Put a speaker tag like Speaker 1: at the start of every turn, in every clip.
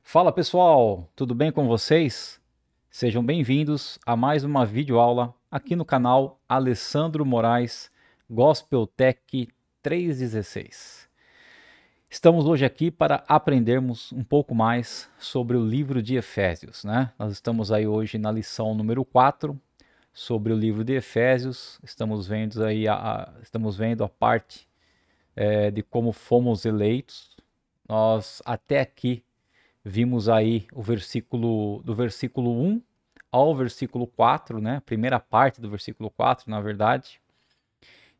Speaker 1: Fala pessoal, tudo bem com vocês? Sejam bem-vindos a mais uma videoaula aqui no canal Alessandro Moraes Gospel Tech 316. Estamos hoje aqui para aprendermos um pouco mais sobre o livro de Efésios, né? Nós estamos aí hoje na lição número 4 sobre o livro de Efésios. Estamos vendo a parte de como fomos eleitos. Nós até aqui vimos aí o versículo do versículo 1 ao versículo 4, né? Primeira parte do versículo 4, na verdade.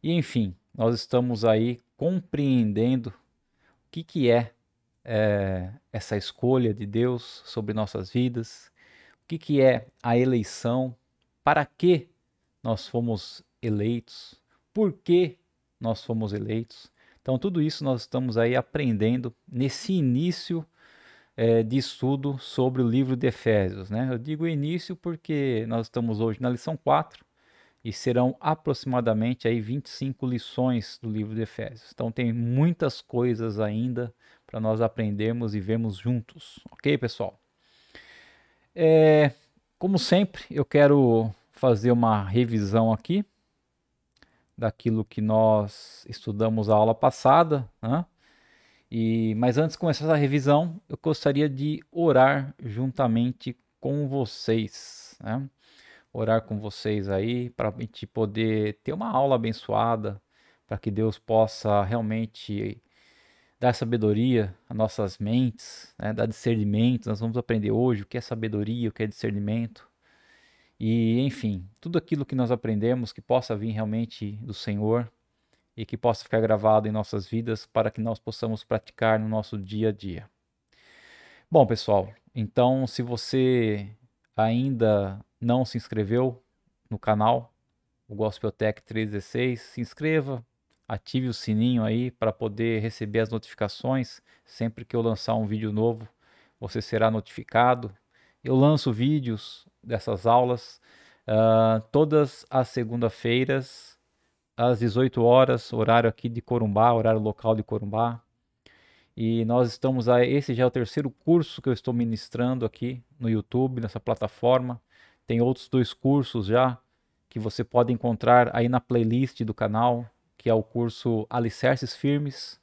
Speaker 1: E enfim, nós estamos aí compreendendo o que é essa escolha de Deus sobre nossas vidas, o que é a eleição, para que nós fomos eleitos, por que nós fomos eleitos. Então, tudo isso nós estamos aí aprendendo nesse início de estudo sobre o livro de Efésios, né? Eu digo início porque nós estamos hoje na lição 4 e serão aproximadamente aí 25 lições do livro de Efésios. Então tem muitas coisas ainda para nós aprendermos e vermos juntos, ok, pessoal? Como sempre, eu quero fazer uma revisão aqui daquilo que nós estudamos a aula passada, né? Mas antes de começar essa revisão, eu gostaria de orar juntamente com vocês, né? Orar com vocês aí para a gente poder ter uma aula abençoada, para que Deus possa realmente dar sabedoria às nossas mentes, né? Dar discernimento. Nós vamos aprender hoje o que é sabedoria, o que é discernimento. E, enfim, tudo aquilo que nós aprendemos que possa vir realmente do Senhor e que possa ficar gravado em nossas vidas para que nós possamos praticar no nosso dia a dia. Bom, pessoal, então se você ainda não se inscreveu no canal, o Gospel Tech 316, se inscreva, ative o sininho aí para poder receber as notificações. Sempre que eu lançar um vídeo novo, você será notificado. Eu lanço vídeos dessas aulas todas as segunda-feiras, às 18 horas, horário aqui de Corumbá, horário local de Corumbá. E nós estamos aí, esse já é o terceiro curso que eu estou ministrando aqui no YouTube, nessa plataforma. Tem outros dois cursos já que você pode encontrar aí na playlist do canal, que é o curso Alicerces Firmes,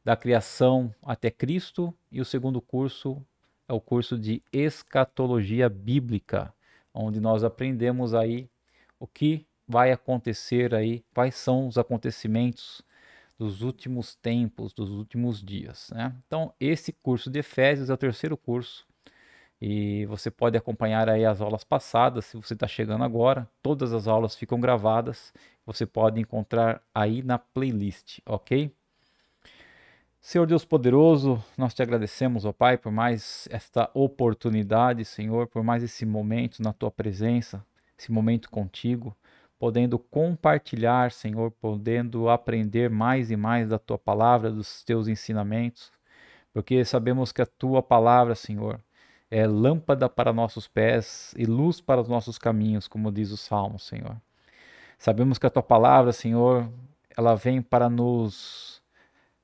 Speaker 1: da Criação até Cristo, e o segundo curso é o curso de Escatologia Bíblica, onde nós aprendemos aí o que vai acontecer aí, quais são os acontecimentos dos últimos tempos, dos últimos dias, né? Então, esse curso de Efésios é o terceiro curso e você pode acompanhar aí as aulas passadas, se você está chegando agora. Todas as aulas ficam gravadas, você pode encontrar aí na playlist, ok? Senhor Deus poderoso, nós te agradecemos, ó Pai, por mais esta oportunidade, Senhor, por mais esse momento na tua presença, esse momento contigo, podendo compartilhar, Senhor, podendo aprender mais e mais da tua palavra, dos teus ensinamentos, porque sabemos que a tua palavra, Senhor, é lâmpada para nossos pés e luz para os nossos caminhos, como diz o Salmo, Senhor. Sabemos que a tua palavra, Senhor, ela vem para nos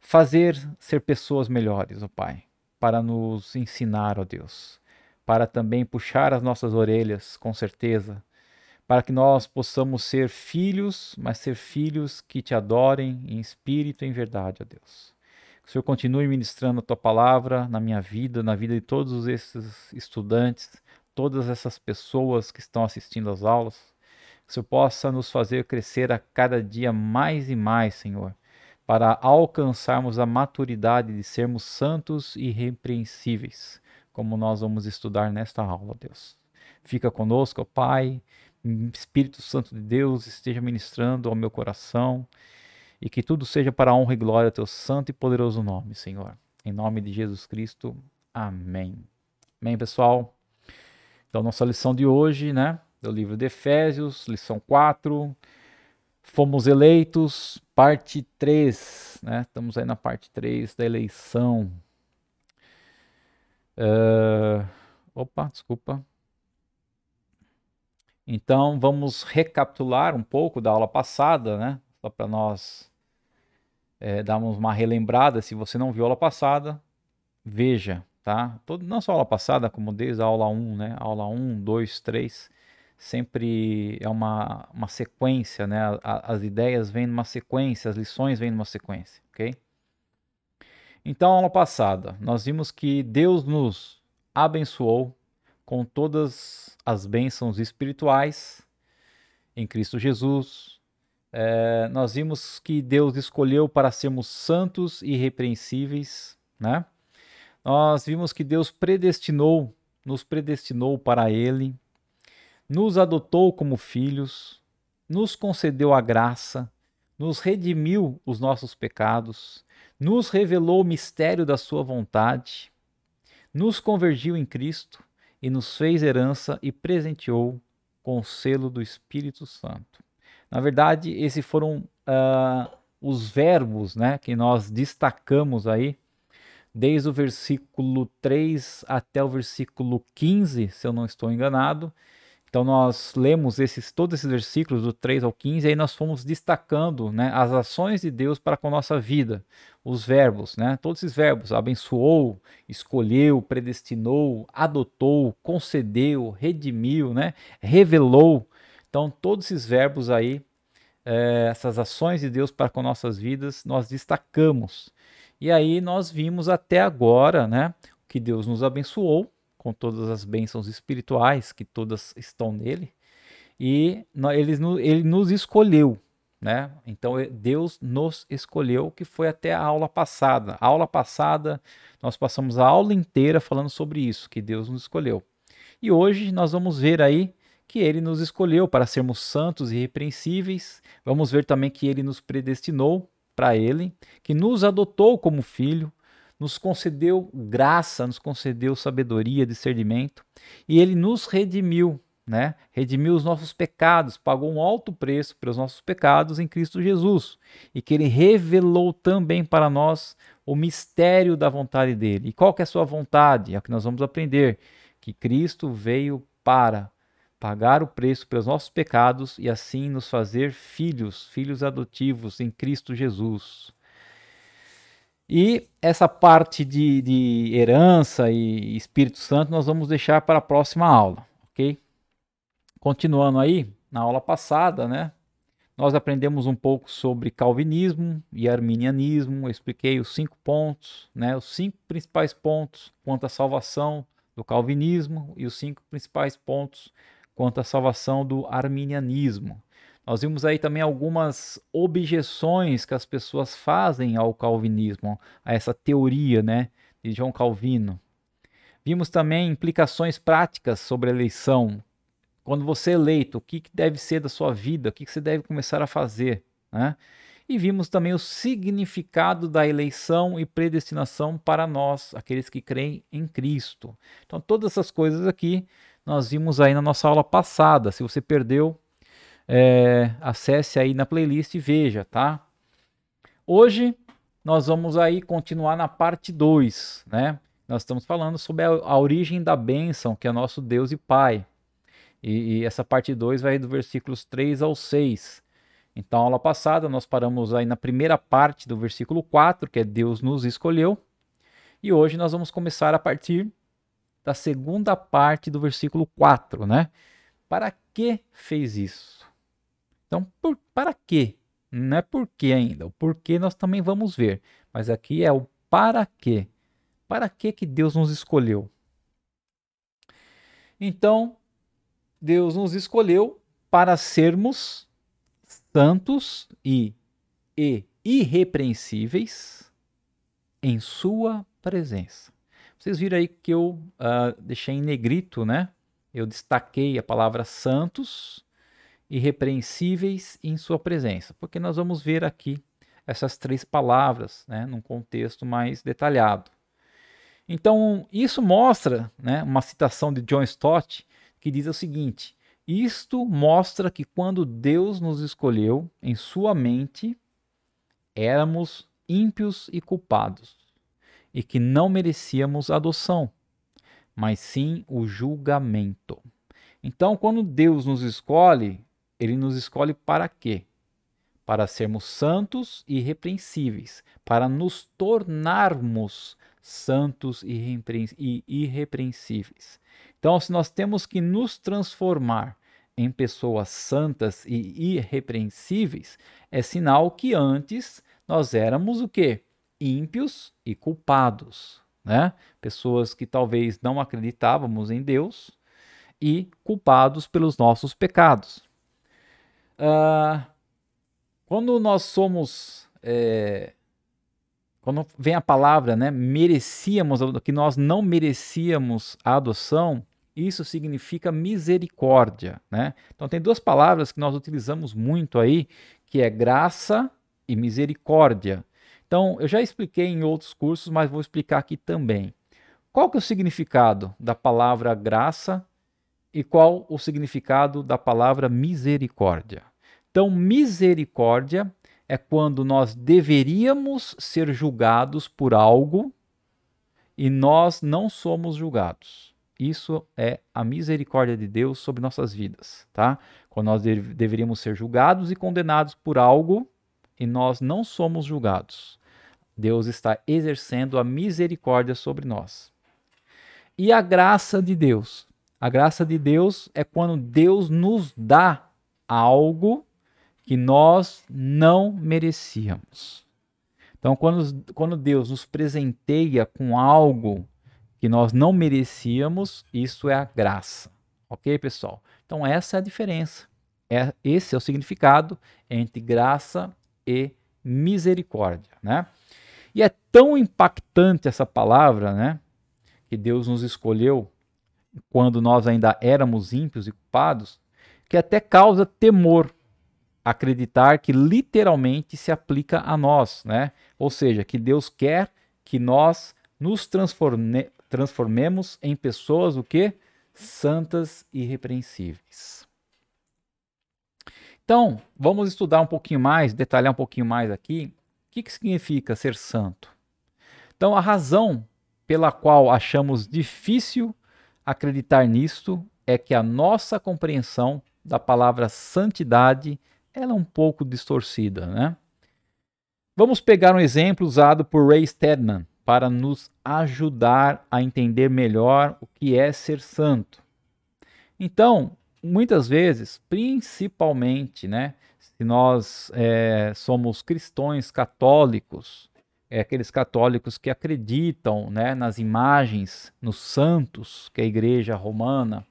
Speaker 1: fazer ser pessoas melhores, ó Pai, para nos ensinar, ó Deus, para também puxar as nossas orelhas, com certeza, para que nós possamos ser filhos, mas ser filhos que te adorem em espírito e em verdade, ó Deus. Que o Senhor continue ministrando a tua palavra na minha vida, na vida de todos esses estudantes, todas essas pessoas que estão assistindo às aulas. Que o Senhor possa nos fazer crescer a cada dia mais e mais, Senhor, para alcançarmos a maturidade de sermos santos e irrepreensíveis, como nós vamos estudar nesta aula, Deus. Fica conosco, ó Pai, Espírito Santo de Deus esteja ministrando ao meu coração e que tudo seja para a honra e glória do teu santo e poderoso nome, Senhor. Em nome de Jesus Cristo, amém. Amém, pessoal? Então, nossa lição de hoje, né, do livro de Efésios, lição 4, fomos eleitos, parte 3, né? Estamos aí na parte 3 da eleição. Opa, desculpa. Então, vamos recapitular um pouco da aula passada, né? Só para nós darmos uma relembrada. Se você não viu a aula passada, veja. tá? Não só a aula passada, como desde a aula 1, né? Aula 1, 2, 3, sempre é uma sequência, né? As ideias vêm numa sequência, as lições vêm numa sequência, ok? Então, aula passada, nós vimos que Deus nos abençoou com todas as bênçãos espirituais em Cristo Jesus. Nós vimos que Deus escolheu para sermos santos e irrepreensíveis, né? Nós vimos que Deus nos predestinou para Ele, nos adotou como filhos, nos concedeu a graça, nos redimiu os nossos pecados, nos revelou o mistério da sua vontade, nos convergiu em Cristo e nos fez herança e presenteou com o selo do Espírito Santo. Na verdade, esses foram os verbos, né, que nós destacamos aí, desde o versículo 3 até o versículo 15, se eu não estou enganado. Então nós lemos todos esses versículos do 3 ao 15, e aí nós fomos destacando, né, as ações de Deus para com a nossa vida, os verbos, né, todos esses verbos: abençoou, escolheu, predestinou, adotou, concedeu, redimiu, né, revelou. Então todos esses verbos aí, essas ações de Deus para com nossas vidas, nós destacamos. E aí nós vimos até agora, né, que Deus nos abençoou com todas as bênçãos espirituais, que todas estão nele, e ele nos escolheu, né? Então Deus nos escolheu, que foi até a aula passada. A aula passada nós passamos a aula inteira falando sobre isso, que Deus nos escolheu. E hoje nós vamos ver aí que ele nos escolheu para sermos santos e irrepreensíveis. Vamos ver também que ele nos predestinou para ele, que nos adotou como filho, nos concedeu graça, nos concedeu sabedoria, discernimento, e ele nos redimiu, né? Redimiu os nossos pecados, pagou um alto preço pelos nossos pecados em Cristo Jesus, e que ele revelou também para nós o mistério da vontade dele. E qual que é a sua vontade? É o que nós vamos aprender, que Cristo veio para pagar o preço pelos nossos pecados e assim nos fazer filhos adotivos em Cristo Jesus. E essa parte de herança e Espírito Santo nós vamos deixar para a próxima aula, ok? Continuando aí, na aula passada, né? Nós aprendemos um pouco sobre calvinismo e arminianismo. Eu expliquei os 5 pontos, né? Os 5 principais pontos quanto à salvação do calvinismo e os 5 principais pontos quanto à salvação do arminianismo. Nós vimos aí também algumas objeções que as pessoas fazem ao calvinismo, a essa teoria, né, de João Calvino. Vimos também implicações práticas sobre a eleição. Quando você é eleito, o que deve ser da sua vida, o que você deve começar a fazer, né? E vimos também o significado da eleição e predestinação para nós, aqueles que creem em Cristo. Então, todas essas coisas aqui nós vimos aí na nossa aula passada. Se você perdeu, acesse aí na playlist e veja, tá? Hoje nós vamos aí continuar na parte 2, né? Nós estamos falando sobre a origem da bênção, que é nosso Deus e Pai. E essa parte 2 vai do versículos 3 ao 6. Então, aula passada, nós paramos aí na primeira parte do versículo 4, que é Deus nos escolheu. E hoje nós vamos começar a partir da segunda parte do versículo 4, né? Para que fez isso? Então, para quê? Não é por quê ainda. O porquê nós também vamos ver. Mas aqui é o para quê. Para que Deus nos escolheu? Então, Deus nos escolheu para sermos santos e irrepreensíveis em sua presença. Vocês viram aí que eu deixei em negrito, né? Eu destaquei a palavra santos, irrepreensíveis em sua presença, porque nós vamos ver aqui essas 3 palavras, né, num contexto mais detalhado. Então, isso mostra, né, uma citação de John Stott, que diz o seguinte: isto mostra que quando Deus nos escolheu, em sua mente, éramos ímpios e culpados, e que não merecíamos adoção, mas sim o julgamento. Então, quando Deus nos escolhe, ele nos escolhe para quê? Para sermos santos e irrepreensíveis, para nos tornarmos santos e irrepreensíveis. Então, se nós temos que nos transformar em pessoas santas e irrepreensíveis, é sinal que antes nós éramos o quê? Ímpios e culpados, né? Pessoas que talvez não acreditávamos em Deus e culpados pelos nossos pecados. Quando nós somos, quando vem a palavra, né, merecíamos, que nós não merecíamos a adoção, isso significa misericórdia, né? Então tem duas palavras que nós utilizamos muito aí, que é graça e misericórdia. Então eu já expliquei em outros cursos, mas vou explicar aqui também. Qual que é o significado da palavra graça e qual o significado da palavra misericórdia? Então, misericórdia é quando nós deveríamos ser julgados por algo e nós não somos julgados. Isso é a misericórdia de Deus sobre nossas vidas, tá? Quando nós deveríamos ser julgados e condenados por algo e nós não somos julgados. Deus está exercendo a misericórdia sobre nós. E a graça de Deus? A graça de Deus é quando Deus nos dá algo que nós não merecíamos. Então, quando Deus nos presenteia com algo que nós não merecíamos, isso é a graça. Ok, pessoal? Então, essa é a diferença. Esse é o significado entre graça e misericórdia, né? E é tão impactante essa palavra, né? Que Deus nos escolheu quando nós ainda éramos ímpios e culpados, que até causa temor acreditar que literalmente se aplica a nós, né? Ou seja, que Deus quer que nós nos transformemos em pessoas o quê? Santas e irrepreensíveis. Então, vamos estudar um pouquinho mais, detalhar um pouquinho mais aqui, o que significa ser santo. Então, a razão pela qual achamos difícil acreditar nisto é que a nossa compreensão da palavra santidade ela é um pouco distorcida, né? Vamos pegar um exemplo usado por Ray Stedman para nos ajudar a entender melhor o que é ser santo. Então, muitas vezes, principalmente, né, se nós somos cristãos católicos, aqueles católicos que acreditam, né, nas imagens, nos santos que a Igreja Romana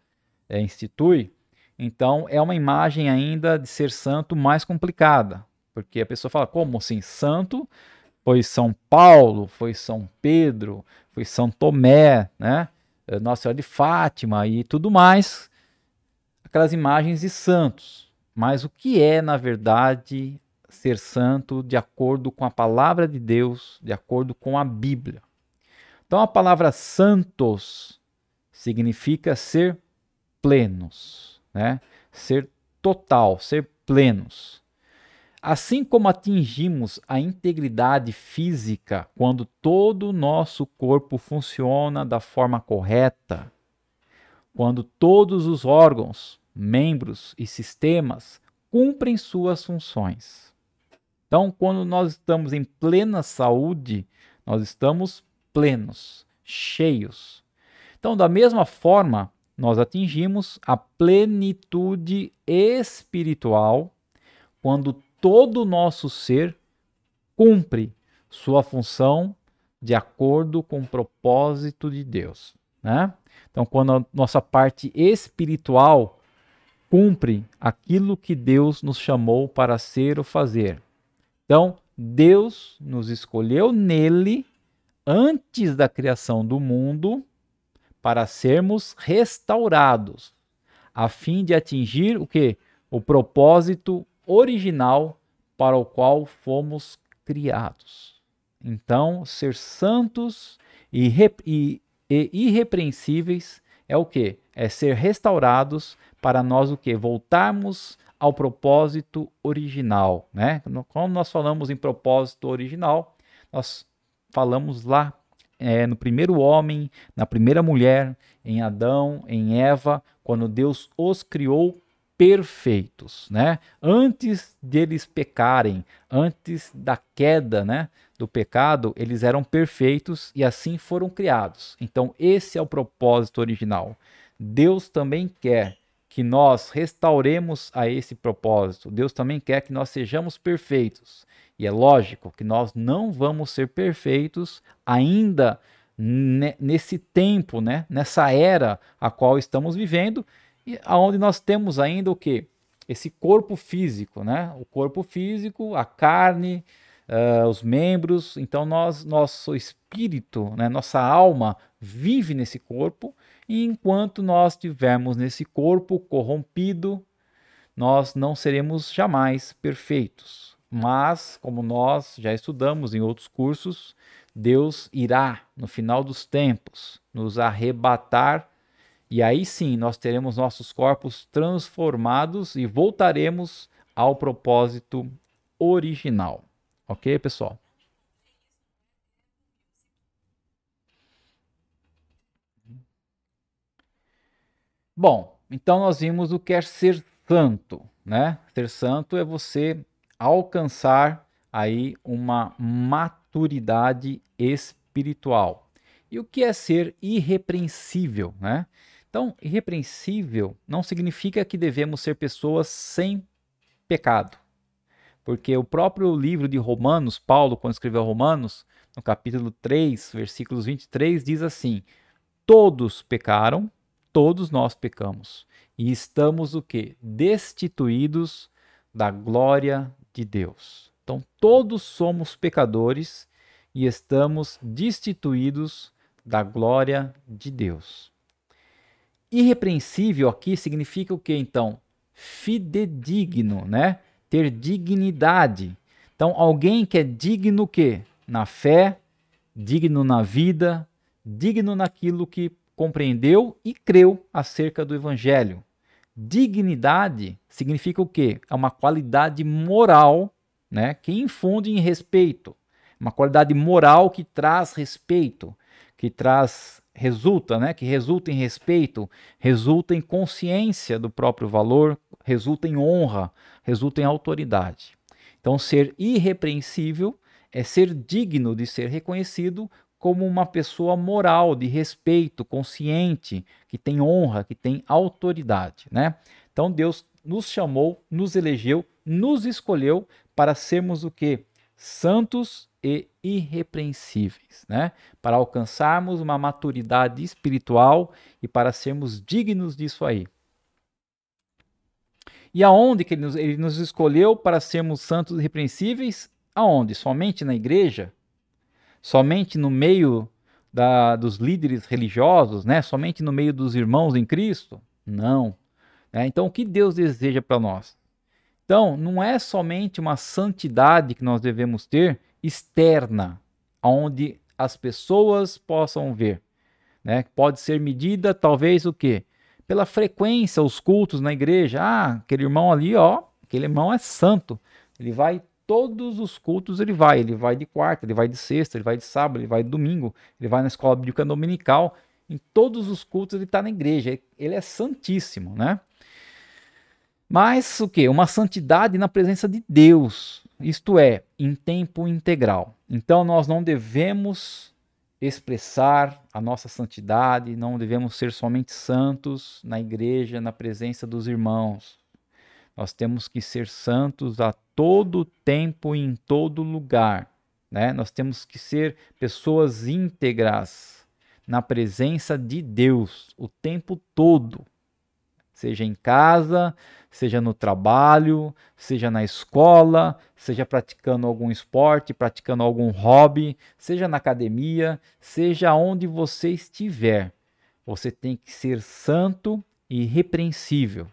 Speaker 1: institui, então é uma imagem ainda de ser santo mais complicada, porque a pessoa fala, como assim, santo? Foi São Paulo, foi São Pedro, foi São Tomé, né? Nossa Senhora de Fátima e tudo mais, aquelas imagens de santos. Mas o que é, na verdade, ser santo de acordo com a palavra de Deus, de acordo com a Bíblia? Então a palavra santos significa ser plenos, né? Ser total, ser plenos. Assim como atingimos a integridade física quando todo o nosso corpo funciona da forma correta, quando todos os órgãos, membros e sistemas cumprem suas funções. Então, quando nós estamos em plena saúde, nós estamos plenos, cheios. Então, da mesma forma, nós atingimos a plenitude espiritual quando todo o nosso ser cumpre sua função de acordo com o propósito de Deus, né? Então, quando a nossa parte espiritual cumpre aquilo que Deus nos chamou para ser ou fazer. Então, Deus nos escolheu nele antes da criação do mundo para sermos restaurados, a fim de atingir o quê? O propósito original para o qual fomos criados. Então, ser santos e irrepreensíveis é o quê? É ser restaurados para nós o quê? Voltarmos ao propósito original, né? Quando nós falamos em propósito original, nós falamos lá no primeiro homem, na primeira mulher, em Adão, em Eva, quando Deus os criou perfeitos, né? Antes deles pecarem, antes da queda, né, do pecado, eles eram perfeitos e assim foram criados. Então, esse é o propósito original. Deus também quer que nós restauremos a esse propósito. Deus também quer que nós sejamos perfeitos. E é lógico que nós não vamos ser perfeitos ainda nesse tempo, né? Nessa era a qual estamos vivendo, e aonde nós temos ainda o quê? Esse corpo físico, né? O corpo físico, a carne, os membros. Então nosso espírito, né? Nossa alma vive nesse corpo, e enquanto nós estivermos nesse corpo corrompido, nós não seremos jamais perfeitos. Mas, como nós já estudamos em outros cursos, Deus irá, no final dos tempos, nos arrebatar, e aí sim nós teremos nossos corpos transformados e voltaremos ao propósito original. Ok, pessoal? Bom, então nós vimos o que é ser santo, né? Ser santo é você alcançar aí uma maturidade espiritual. E o que é ser irrepreensível, né? Então, irrepreensível não significa que devemos ser pessoas sem pecado, porque o próprio livro de Romanos, Paulo, quando escreveu Romanos, no capítulo 3, versículos 23, diz assim: todos pecaram, todos nós pecamos, e estamos o quê? Destituídos da glória de Deus. Então, todos somos pecadores e estamos destituídos da glória de Deus. Irrepreensível aqui significa o que então? Fidedigno, né? Ter dignidade. Então, alguém que é digno o quê? Na fé, digno na vida, digno naquilo que compreendeu e creu acerca do evangelho. Dignidade significa o quê? É uma qualidade moral, né, que infunde em respeito. Uma qualidade moral que traz respeito, que traz resulta, né, que resulta em respeito, resulta em consciência do próprio valor, resulta em honra, resulta em autoridade. Então, ser irrepreensível é ser digno de ser reconhecido como uma pessoa moral, de respeito, consciente, que tem honra, que tem autoridade, né? Então Deus nos chamou, nos elegeu, nos escolheu para sermos o quê? Santos e irrepreensíveis, né? Para alcançarmos uma maturidade espiritual e para sermos dignos disso aí. E aonde que ele nos escolheu para sermos santos e irrepreensíveis? Aonde? Somente na igreja? Somente no meio dos líderes religiosos, né? Somente no meio dos irmãos em Cristo? Não. Então, o que Deus deseja para nós? Então, não é somente uma santidade que nós devemos ter externa, onde as pessoas possam ver, né? Pode ser medida, talvez, o quê? Pela frequência, os cultos na igreja. Ah, aquele irmão ali, ó, aquele irmão é santo. Ele vai todos os cultos, ele vai de quarta, ele vai de sexta, ele vai de sábado, ele vai de domingo, ele vai na escola bíblica dominical. Em todos os cultos ele está na igreja. Ele é santíssimo, né? Mas o que? Uma santidade na presença de Deus, isto é, em tempo integral. Então nós não devemos expressar a nossa santidade, não devemos ser somente santos na igreja, na presença dos irmãos. Nós temos que ser santos a todo tempo e em todo lugar, né? Nós temos que ser pessoas íntegras na presença de Deus o tempo todo, seja em casa, seja no trabalho, seja na escola, seja praticando algum esporte, praticando algum hobby, seja na academia, seja onde você estiver. Você tem que ser santo e irrepreensível,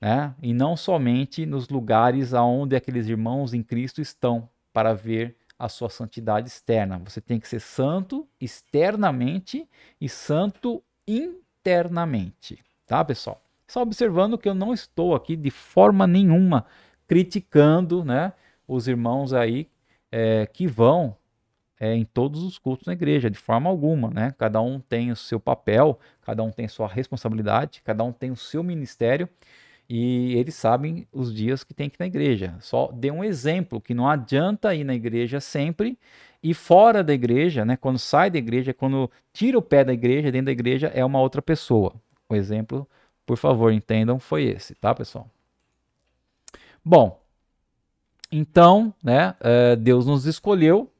Speaker 1: né? E não somente nos lugares aonde aqueles irmãos em Cristo estão para ver a sua santidade externa. Você tem que ser santo externamente e santo internamente, tá, pessoal? Só observando que eu não estou aqui de forma nenhuma criticando, né, os irmãos aí que vão em todos os cultos na igreja, de forma alguma, né? Cada um tem o seu papel, cada um tem sua responsabilidade, cada um tem o seu ministério e eles sabem os dias que tem que ir na igreja. Só dê um exemplo que não adianta ir na igreja sempre e fora da igreja, né? Quando sai da igreja, quando tira o pé da igreja, dentro da igreja é uma outra pessoa. O exemplo, por favor, entendam, foi esse, tá, pessoal? Bom, então, né? Deus nos escolheu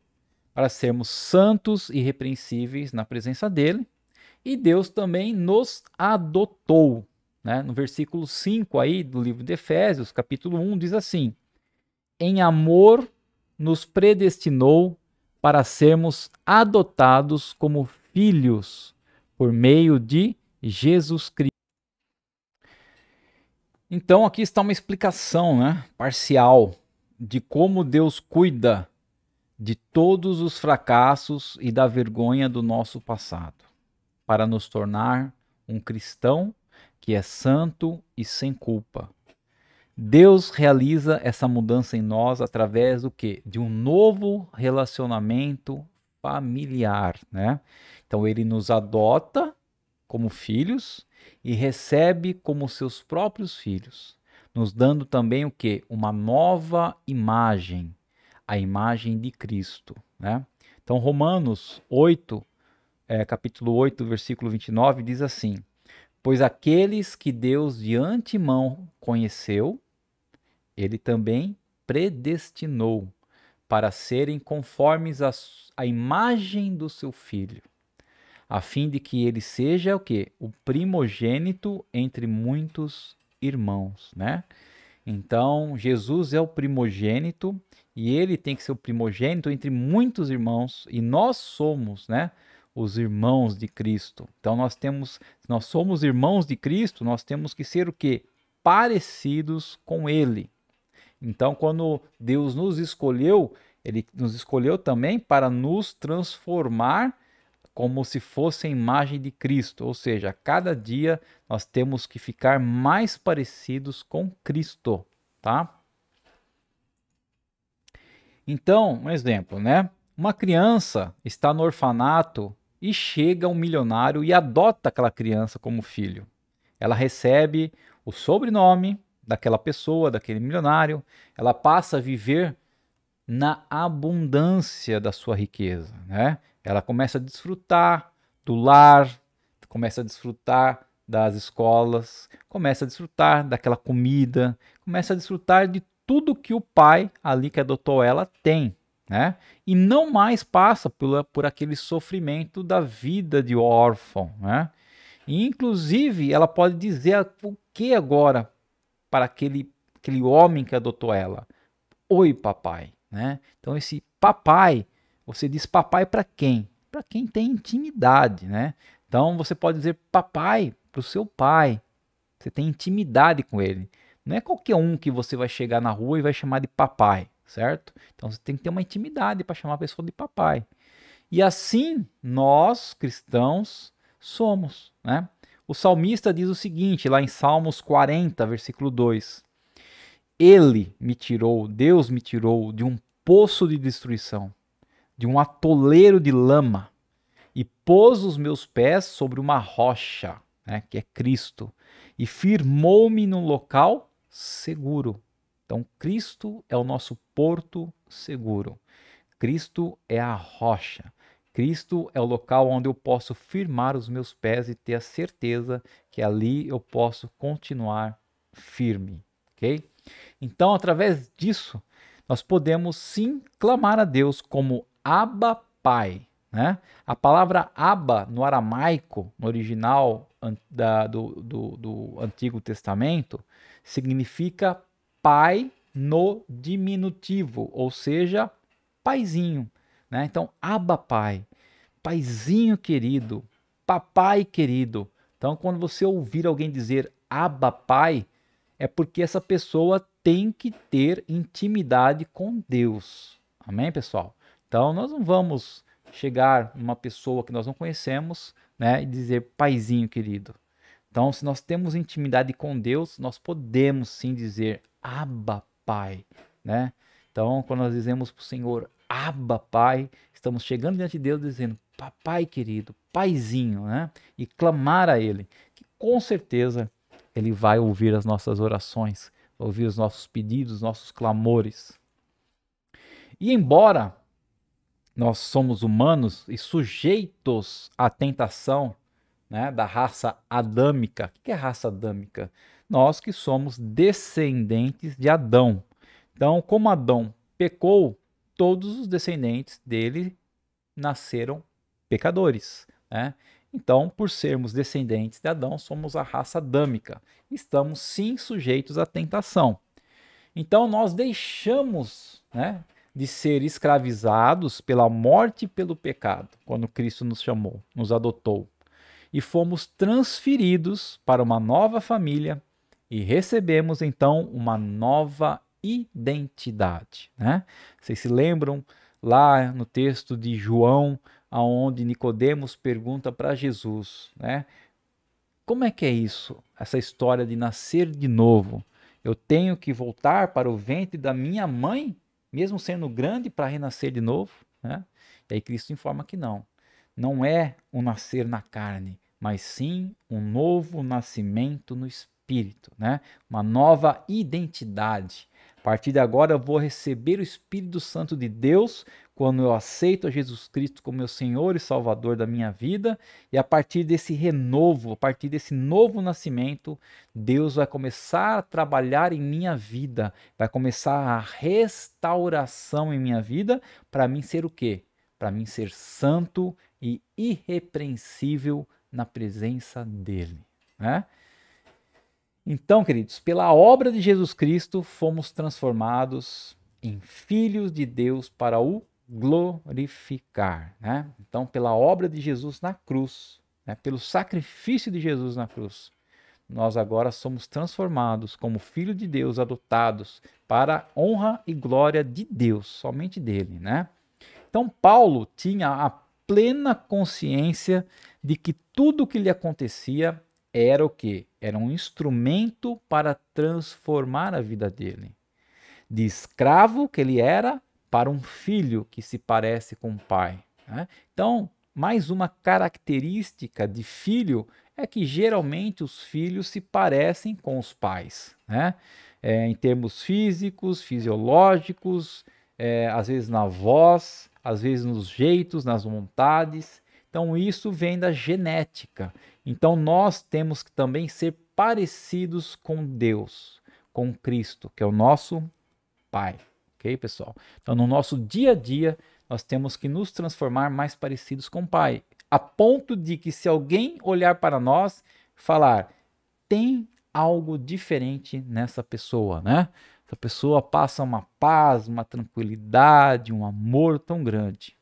Speaker 1: para sermos santos e irrepreensíveis na presença dele. E Deus também nos adotou, né? No versículo 5 aí do livro de Efésios, capítulo 1, diz assim: em amor nos predestinou para sermos adotados como filhos por meio de Jesus Cristo. Então aqui está uma explicação, né, parcial de como Deus cuida de todos os fracassos e da vergonha do nosso passado, para nos tornar um cristão que é santo e sem culpa. Deus realiza essa mudança em nós através do quê? De um novo relacionamento familiar, né? Então ele nos adota como filhos e recebe como seus próprios filhos, nos dando também o quê? Uma nova imagem, a imagem de Cristo, né? Então Romanos 8, capítulo 8, versículo 29 diz assim: pois aqueles que Deus de antemão conheceu, ele também predestinou para serem conformes à imagem do seu filho, a fim de que ele seja o quê? O primogênito entre muitos irmãos, né? Então, Jesus é o primogênito e ele tem que ser o primogênito entre muitos irmãos e nós somos, né, os irmãos de Cristo. Então, nós somos irmãos de Cristo, nós temos que ser o quê? Parecidos com ele. Então, quando Deus nos escolheu, ele nos escolheu também para nos transformar como se fosse a imagem de Cristo, ou seja, a cada dia nós temos que ficar mais parecidos com Cristo, tá? Então, um exemplo, né? Uma criança está no orfanato e chega um milionário e adota aquela criança como filho. Ela recebe o sobrenome daquela pessoa, daquele milionário, ela passa a viver na abundância da sua riqueza, né? Ela começa a desfrutar do lar, começa a desfrutar das escolas, começa a desfrutar daquela comida, começa a desfrutar de tudo que o pai ali que adotou ela tem, né? E não mais passa por aquele sofrimento da vida de órfão, né? E, inclusive, ela pode dizer o que agora para aquele homem que adotou ela? Oi, papai, né? Então esse papai, você diz papai para quem? Para quem tem intimidade, né? Então você pode dizer papai para o seu pai. Você tem intimidade com ele. Não é qualquer um que você vai chegar na rua e vai chamar de papai, certo? Então você tem que ter uma intimidade para chamar a pessoa de papai. E assim nós, cristãos, somos, né? O salmista diz o seguinte, lá em Salmos 40, versículo 2: ele me tirou, Deus me tirou de um poço de destruição, de um atoleiro de lama, e pôs os meus pés sobre uma rocha, né, que é Cristo, e firmou-me num local seguro. Então, Cristo é o nosso porto seguro. Cristo é a rocha. Cristo é o local onde eu posso firmar os meus pés e ter a certeza que ali eu posso continuar firme, ok? Então, através disso, nós podemos sim clamar a Deus como Abba Pai, né? A palavra Abba no aramaico, no original do Antigo Testamento, significa pai no diminutivo, ou seja, paizinho, né? Então, Abba Pai, paizinho querido, papai querido. Então, quando você ouvir alguém dizer Abba Pai, é porque essa pessoa tem que ter intimidade com Deus. Amém, pessoal? Então, nós não vamos chegar numa pessoa que nós não conhecemos, né, e dizer paizinho querido. Então, se nós temos intimidade com Deus, nós podemos sim dizer Abba Pai, né? Então, quando nós dizemos para o Senhor Abba Pai, estamos chegando diante de Deus dizendo papai querido, paizinho, né? E clamar a Ele, que com certeza Ele vai ouvir as nossas orações, ouvir os nossos pedidos, nossos clamores. E embora nós somos humanos e sujeitos à tentação, né, da raça adâmica. O que é raça adâmica? Nós que somos descendentes de Adão. Então, como Adão pecou, todos os descendentes dele nasceram pecadores, né? Então, por sermos descendentes de Adão, somos a raça adâmica. Estamos sim sujeitos à tentação. Então, nós deixamos, né, de ser escravizados pela morte e pelo pecado, quando Cristo nos chamou, nos adotou. E fomos transferidos para uma nova família e recebemos então uma nova identidade, né? Vocês se lembram lá no texto de João, aonde Nicodemos pergunta para Jesus, né? Como é que é isso? Essa história de nascer de novo? Eu tenho que voltar para o ventre da minha mãe, mesmo sendo grande, para renascer de novo, né? E aí Cristo informa que não. Não é um nascer na carne, mas sim um novo nascimento no Espírito, né? Uma nova identidade. A partir de agora eu vou receber o Espírito Santo de Deus quando eu aceito a Jesus Cristo como meu Senhor e Salvador da minha vida, e a partir desse renovo, a partir desse novo nascimento, Deus vai começar a trabalhar em minha vida, vai começar a restauração em minha vida, para mim ser o quê? Para mim ser santo e irrepreensível na presença dele, né? Então, queridos, pela obra de Jesus Cristo, fomos transformados em filhos de Deus para o glorificar, né? Então, pela obra de Jesus na cruz, né? Pelo sacrifício de Jesus na cruz, nós agora somos transformados como filhos de Deus, adotados para a honra e glória de Deus, somente dele, né? Então, Paulo tinha a plena consciência de que tudo o que lhe acontecia era o quê? Era um instrumento para transformar a vida dele. De escravo que ele era, para um filho que se parece com o pai, né? Então, mais uma característica de filho é que geralmente os filhos se parecem com os pais, né? Em termos físicos, fisiológicos, às vezes na voz, às vezes nos jeitos, nas vontades. Então, isso vem da genética. Então, nós temos que também ser parecidos com Deus, com Cristo, que é o nosso Pai. Ok, pessoal? Então, no nosso dia a dia, nós temos que nos transformar mais parecidos com o Pai, a ponto de que se alguém olhar para nós, falar, tem algo diferente nessa pessoa, né? Essa pessoa passa uma paz, uma tranquilidade, um amor tão grande.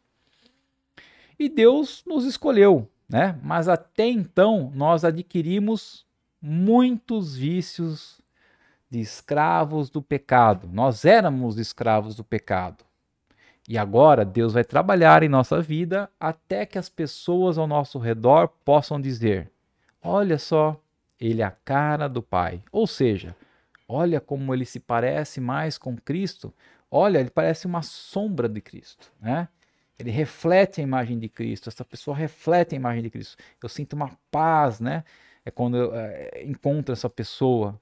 Speaker 1: E Deus nos escolheu, né? Mas até então nós adquirimos muitos vícios de escravos do pecado. Nós éramos escravos do pecado. E agora Deus vai trabalhar em nossa vida até que as pessoas ao nosso redor possam dizer: olha só, ele é a cara do Pai. Ou seja, olha como ele se parece mais com Cristo. Olha, ele parece uma sombra de Cristo, né? Ele reflete a imagem de Cristo. Essa pessoa reflete a imagem de Cristo. Eu sinto uma paz, né? É quando eu encontro essa pessoa.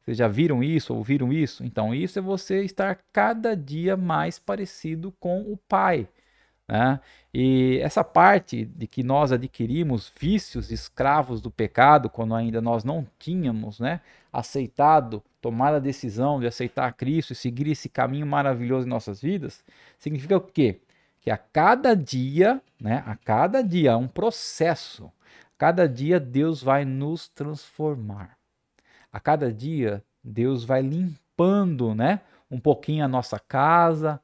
Speaker 1: Vocês já viram isso, ouviram isso? Então, isso é você estar cada dia mais parecido com o Pai, né? E essa parte de que nós adquirimos vícios escravos do pecado, quando ainda nós não tínhamos, né, aceitado, tomado a decisão de aceitar Cristo e seguir esse caminho maravilhoso em nossas vidas, significa o quê? Que a cada dia, né, a cada dia, é um processo. Cada dia Deus vai nos transformar. A cada dia, Deus vai limpando, né, um pouquinho a nossa casa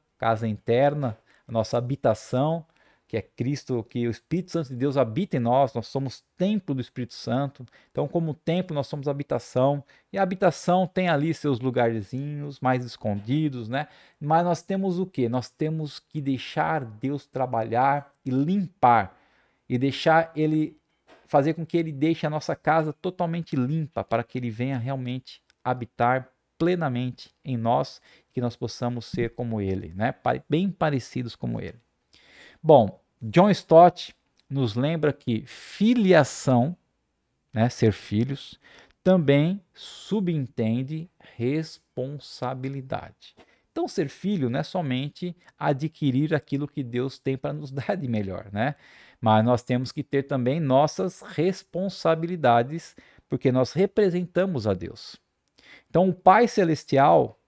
Speaker 1: interna, a nossa habitação, que é Cristo, que o Espírito Santo de Deus habita em nós, nós somos templo do Espírito Santo. Então, como templo, nós somos habitação, e a habitação tem ali seus lugarzinhos mais escondidos, né? Mas nós temos o quê? Nós temos que deixar Deus trabalhar e limpar, e deixar Ele fazer com que ele deixe a nossa casa totalmente limpa, para que ele venha realmente habitar plenamente em nós, que nós possamos ser como ele, né? Bem parecidos como ele. Bom, John Stott nos lembra que filiação, né, ser filhos, também subentende responsabilidade. Então, ser filho não é somente adquirir aquilo que Deus tem para nos dar de melhor, né? Mas nós temos que ter também nossas responsabilidades, porque nós representamos a Deus. Então, o Pai Celestial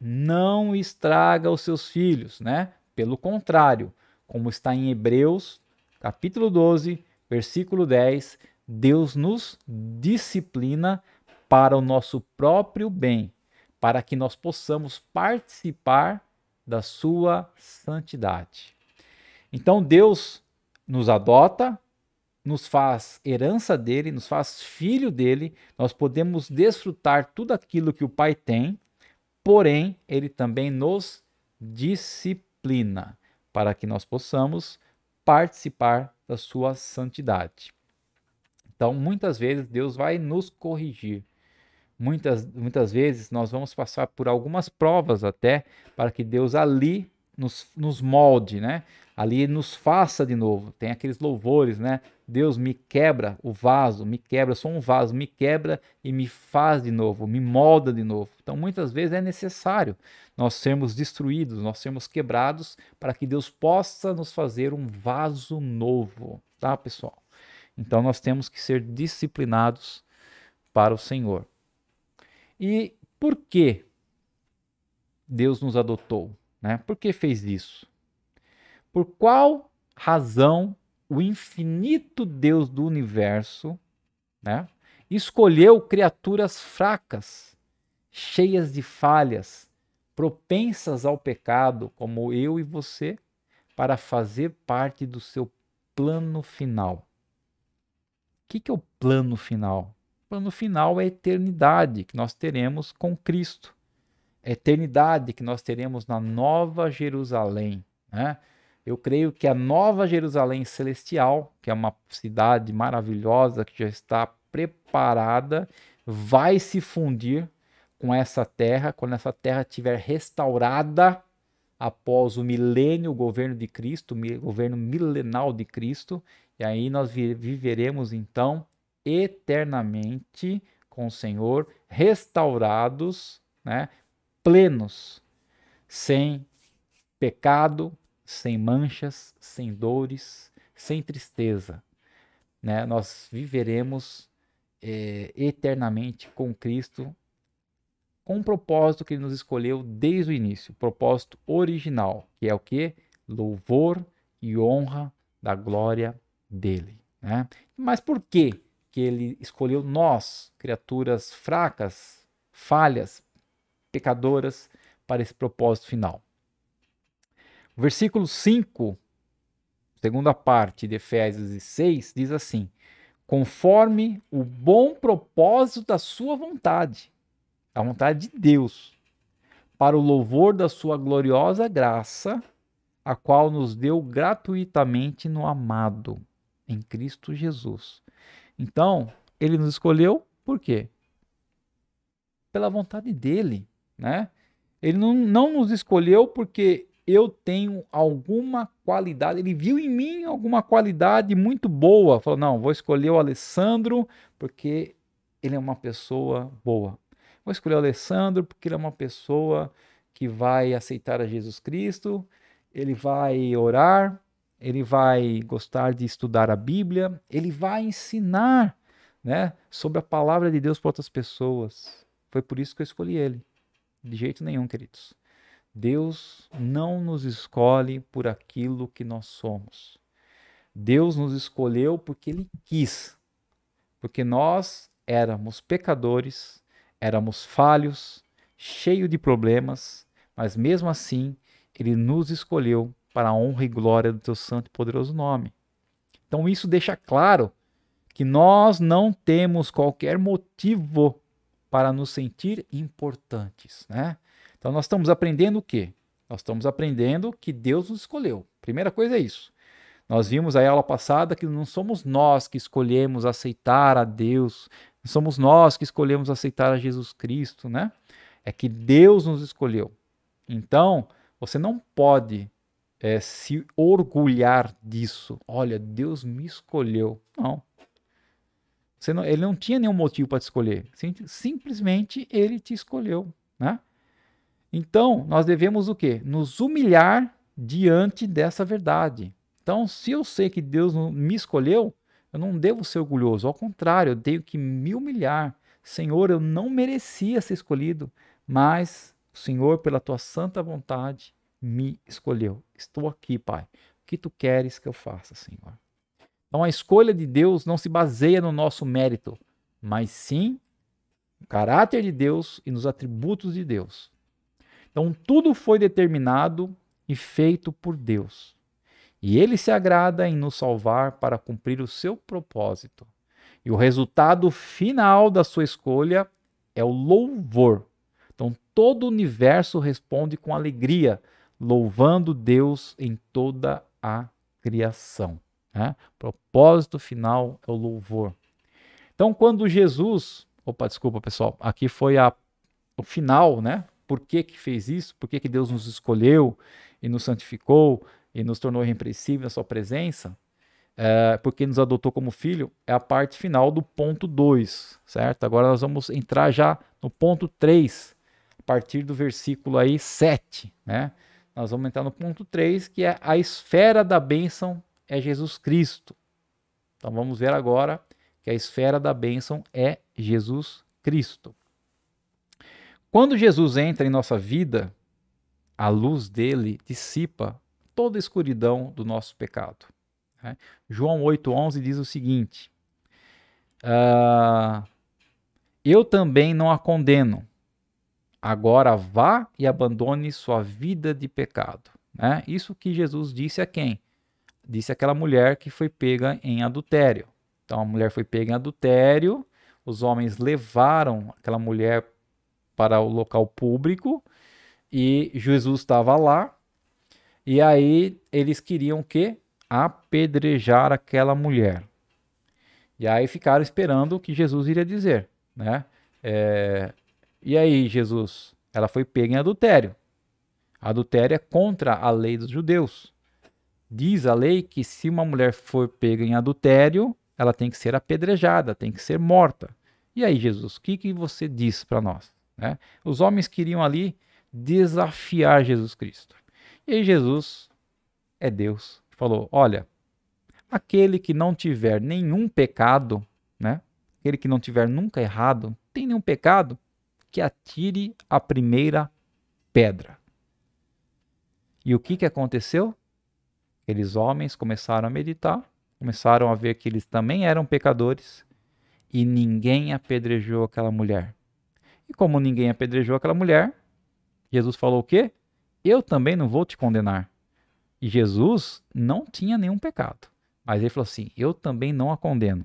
Speaker 1: não estraga os seus filhos, né? Pelo contrário, como está em Hebreus, capítulo 12, versículo 10, Deus nos disciplina para o nosso próprio bem, para que nós possamos participar da sua santidade. Então Deus nos adota, nos faz herança dele, nos faz filho dele, nós podemos desfrutar tudo aquilo que o Pai tem, porém, ele também nos disciplina para que nós possamos participar da sua santidade. Então, muitas vezes Deus vai nos corrigir. Muitas vezes nós vamos passar por algumas provas até para que Deus ali nos molde, né? Ali nos faça de novo. Tem aqueles louvores, né? Deus me quebra o vaso, me quebra, eu sou um vaso, me quebra e me faz de novo, me molda de novo. Então muitas vezes é necessário nós sermos destruídos, nós sermos quebrados para que Deus possa nos fazer um vaso novo, tá, pessoal? Então nós temos que ser disciplinados para o Senhor. E por que Deus nos adotou, né? Por que fez isso? Por qual razão o infinito Deus do universo, né, escolheu criaturas fracas, cheias de falhas, propensas ao pecado, como eu e você, para fazer parte do seu plano final? O que é o plano final? O plano final é a eternidade que nós teremos com Cristo. A eternidade que nós teremos na Nova Jerusalém, né? Eu creio que a Nova Jerusalém Celestial, que é uma cidade maravilhosa que já está preparada, vai se fundir com essa terra, quando essa terra estiver restaurada após o milênio, o governo de Cristo, o governo milenal de Cristo, e aí nós viveremos então eternamente com o Senhor, restaurados, né, plenos, sem pecado, sem manchas, sem dores, sem tristeza, né? Nós viveremos eternamente com Cristo, com o propósito que Ele nos escolheu desde o início, o propósito original, que é o quê? Louvor e honra da glória dele, né? Mas por que Ele escolheu nós, criaturas fracas, falhas, pecadoras, para esse propósito final? O versículo 5, segunda parte de Efésios 6, diz assim: conforme o bom propósito da sua vontade, a vontade de Deus, para o louvor da sua gloriosa graça, a qual nos deu gratuitamente no amado, em Cristo Jesus. Então, ele nos escolheu por quê? Pela vontade dele, né? Ele não nos escolheu porque eu tenho alguma qualidade, ele viu em mim alguma qualidade muito boa, falou, não, vou escolher o Alessandro porque ele é uma pessoa boa. Vou escolher o Alessandro porque ele é uma pessoa que vai aceitar a Jesus Cristo, ele vai orar, ele vai gostar de estudar a Bíblia, ele vai ensinar, né, sobre a palavra de Deus para outras pessoas. Foi por isso que eu escolhi ele. De jeito nenhum, queridos. Deus não nos escolhe por aquilo que nós somos. Deus nos escolheu porque Ele quis. Porque nós éramos pecadores, éramos falhos, cheios de problemas, mas mesmo assim, Ele nos escolheu para a honra e glória do Teu santo e poderoso nome. Então isso deixa claro que nós não temos qualquer motivo para nos sentir importantes, né? Então nós estamos aprendendo o quê? Nós estamos aprendendo que Deus nos escolheu. Primeira coisa é isso. Nós vimos aí a aula passada que não somos nós que escolhemos aceitar a Deus, não somos nós que escolhemos aceitar a Jesus Cristo, né? É que Deus nos escolheu. Então, você não pode se orgulhar disso. Olha, Deus me escolheu. Não. Ele não tinha nenhum motivo para te escolher. Simplesmente ele te escolheu, né? Então, nós devemos o quê? Nos humilhar diante dessa verdade. Então, se eu sei que Deus me escolheu, eu não devo ser orgulhoso. Ao contrário, eu tenho que me humilhar. Senhor, eu não merecia ser escolhido, mas o Senhor, pela tua santa vontade, me escolheu. Estou aqui, Pai. O que tu queres que eu faça, Senhor? Então, a escolha de Deus não se baseia no nosso mérito, mas sim no caráter de Deus e nos atributos de Deus. Então, tudo foi determinado e feito por Deus. E Ele se agrada em nos salvar para cumprir o seu propósito. E o resultado final da sua escolha é o louvor. Então, todo o universo responde com alegria, louvando Deus em toda a criação. Né? O propósito final é o louvor. Então, quando Jesus... Opa, desculpa, pessoal. Aqui foi o final, né? Por que que fez isso? Por que que Deus nos escolheu e nos santificou e nos tornou irrepreensível na sua presença? Porque nos adotou como filho, é a parte final do ponto 2, certo? Agora nós vamos entrar já no ponto 3, a partir do versículo aí 7, né? Nós vamos entrar no ponto 3, que é a esfera da bênção é Jesus Cristo. Então vamos ver agora que a esfera da bênção é Jesus Cristo. Quando Jesus entra em nossa vida, a luz dele dissipa toda a escuridão do nosso pecado. Né? João 8,11 diz o seguinte: eu também não a condeno. Agora vá e abandone sua vida de pecado. Né? Isso que Jesus disse a quem? Disse àquela mulher que foi pega em adultério. Então a mulher foi pega em adultério, os homens levaram aquela mulher para o local público e Jesus estava lá. E aí eles queriam o quê? Apedrejar aquela mulher. E aí ficaram esperando o que Jesus iria dizer, né? E aí, Jesus? Ela foi pega em adultério. Adultério é contra a lei dos judeus. Diz a lei que se uma mulher for pega em adultério, ela tem que ser apedrejada, tem que ser morta. E aí, Jesus, o que você diz para nós? Né? Os homens queriam ali desafiar Jesus Cristo. E aí Jesus é Deus. Falou, olha, aquele que não tiver nenhum pecado, né? Aquele que não tiver nunca errado, tem nenhum pecado, que atire a primeira pedra. E o que aconteceu? Aqueles homens começaram a meditar, começaram a ver que eles também eram pecadores e ninguém apedrejou aquela mulher. E como ninguém apedrejou aquela mulher, Jesus falou o quê? Eu também não vou te condenar. E Jesus não tinha nenhum pecado. Mas ele falou assim, eu também não a condeno.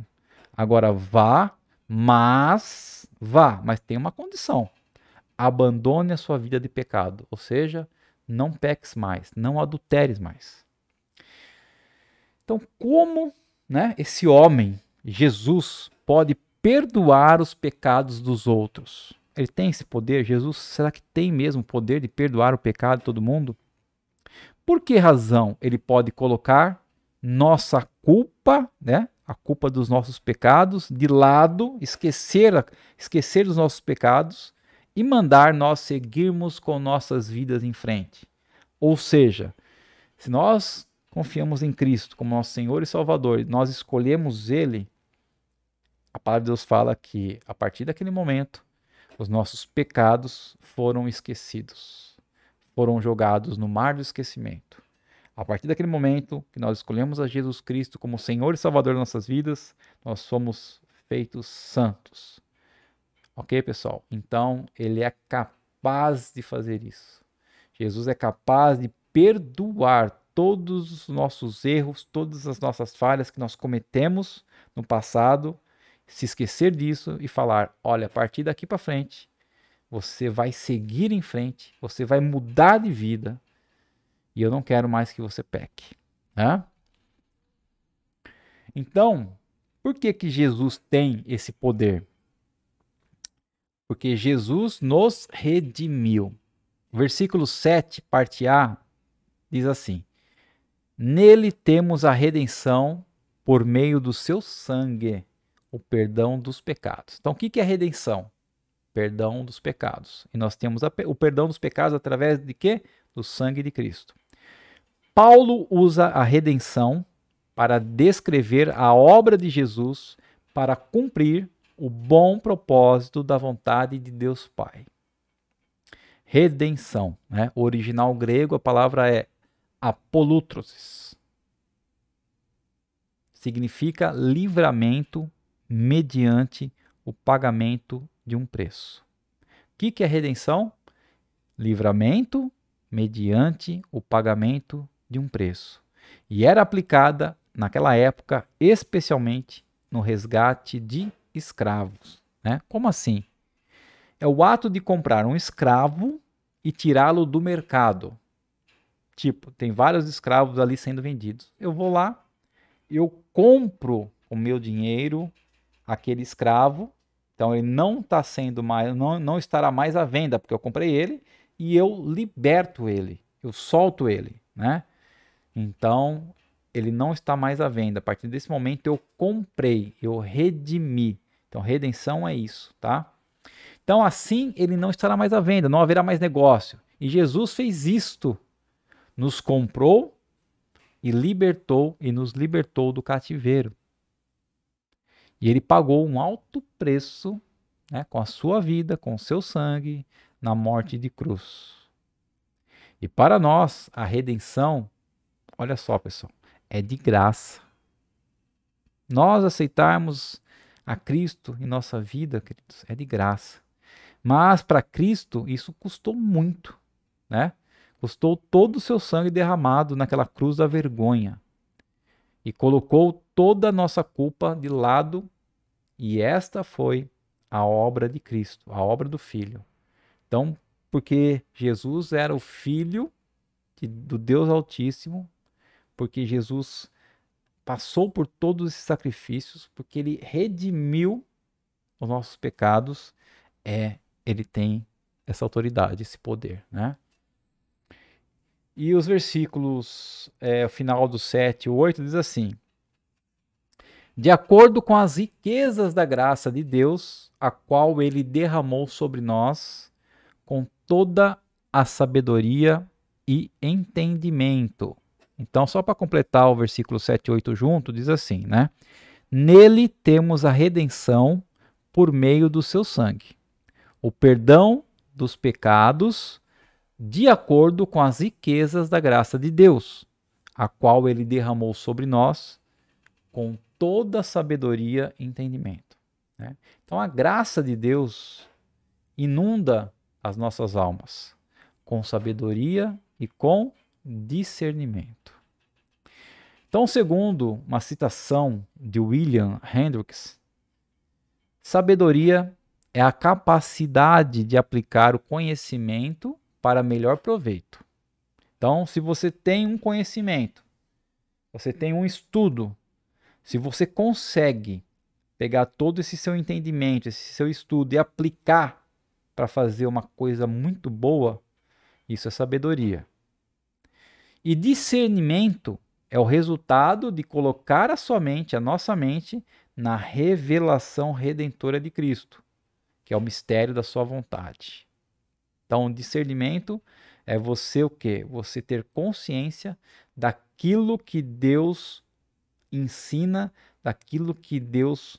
Speaker 1: Agora vá, mas tem uma condição. Abandone a sua vida de pecado. Ou seja, não peques mais, não adulteres mais. Então, como, né, esse homem, Jesus, pode perdoar os pecados dos outros? Ele tem esse poder? Jesus, será que tem mesmo o poder de perdoar o pecado de todo mundo? Por que razão ele pode colocar nossa culpa, né, a culpa dos nossos pecados, de lado, esquecer dos nossos pecados e mandar nós seguirmos com nossas vidas em frente? Ou seja, se nós confiamos em Cristo como nosso Senhor e Salvador, nós escolhemos Ele, a palavra de Deus fala que a partir daquele momento, os nossos pecados foram esquecidos, foram jogados no mar do esquecimento. A partir daquele momento que nós escolhemos a Jesus Cristo como Senhor e Salvador das nossas vidas, nós somos feitos santos. Ok, pessoal? Então, Ele é capaz de fazer isso. Jesus é capaz de perdoar todos os nossos erros, todas as nossas falhas que nós cometemos no passado, se esquecer disso e falar, olha, a partir daqui para frente, você vai seguir em frente, você vai mudar de vida e eu não quero mais que você peque. Né? Então, por que Jesus tem esse poder? Porque Jesus nos redimiu. Versículo 7, parte A, diz assim: nele temos a redenção por meio do seu sangue, o perdão dos pecados. Então, o que é redenção? Perdão dos pecados. E nós temos o perdão dos pecados através de quê? Do sangue de Cristo. Paulo usa a redenção para descrever a obra de Jesus para cumprir o bom propósito da vontade de Deus Pai. Redenção, né? O original grego, a palavra é apolutrosis. Significa livramento mediante o pagamento de um preço. O que é redenção? Livramento mediante o pagamento de um preço. E era aplicada naquela época especialmente no resgate de escravos, né? Como assim? É o ato de comprar um escravo e tirá-lo do mercado. Tipo, tem vários escravos ali sendo vendidos. Eu vou lá, eu compro com o meu dinheiro aquele escravo, então ele não está sendo mais, não estará mais à venda porque eu comprei ele e eu liberto ele, eu solto ele, né? Então ele não está mais à venda. A partir desse momento eu comprei, eu redimi. Então redenção é isso, tá? Então assim ele não estará mais à venda, não haverá mais negócio. E Jesus fez isto, nos comprou e nos libertou do cativeiro. E ele pagou um alto preço, né, com a sua vida, com o seu sangue, na morte de cruz. E para nós, a redenção, olha só, pessoal, é de graça. Nós aceitarmos a Cristo em nossa vida, queridos, é de graça. Mas para Cristo isso custou muito, né? Custou todo o seu sangue derramado naquela cruz da vergonha. E colocou toda a nossa culpa de lado, e esta foi a obra de Cristo, a obra do Filho. Então, porque Jesus era o Filho do Deus Altíssimo, porque Jesus passou por todos esses sacrifícios, porque ele redimiu os nossos pecados, ele tem essa autoridade, esse poder, né? E os versículos, o final do 7 e 8 diz assim: de acordo com as riquezas da graça de Deus, a qual ele derramou sobre nós, com toda a sabedoria e entendimento. Então, só para completar o versículo 7 e 8 junto, diz assim, né? Nele temos a redenção por meio do seu sangue, o perdão dos pecados, de acordo com as riquezas da graça de Deus, a qual ele derramou sobre nós, com toda sabedoria e entendimento, né? Então a graça de Deus inunda as nossas almas com sabedoria e com discernimento. Então, segundo uma citação de William Hendricks, sabedoria é a capacidade de aplicar o conhecimento para melhor proveito. Então, se você tem um conhecimento, você tem um estudo, se você consegue pegar todo esse seu entendimento, esse seu estudo e aplicar para fazer uma coisa muito boa, isso é sabedoria. E discernimento é o resultado de colocar a nossa mente, na revelação redentora de Cristo, que é o mistério da sua vontade. Então, discernimento é você o quê? Você ter consciência daquilo que Deus ensina, daquilo que Deus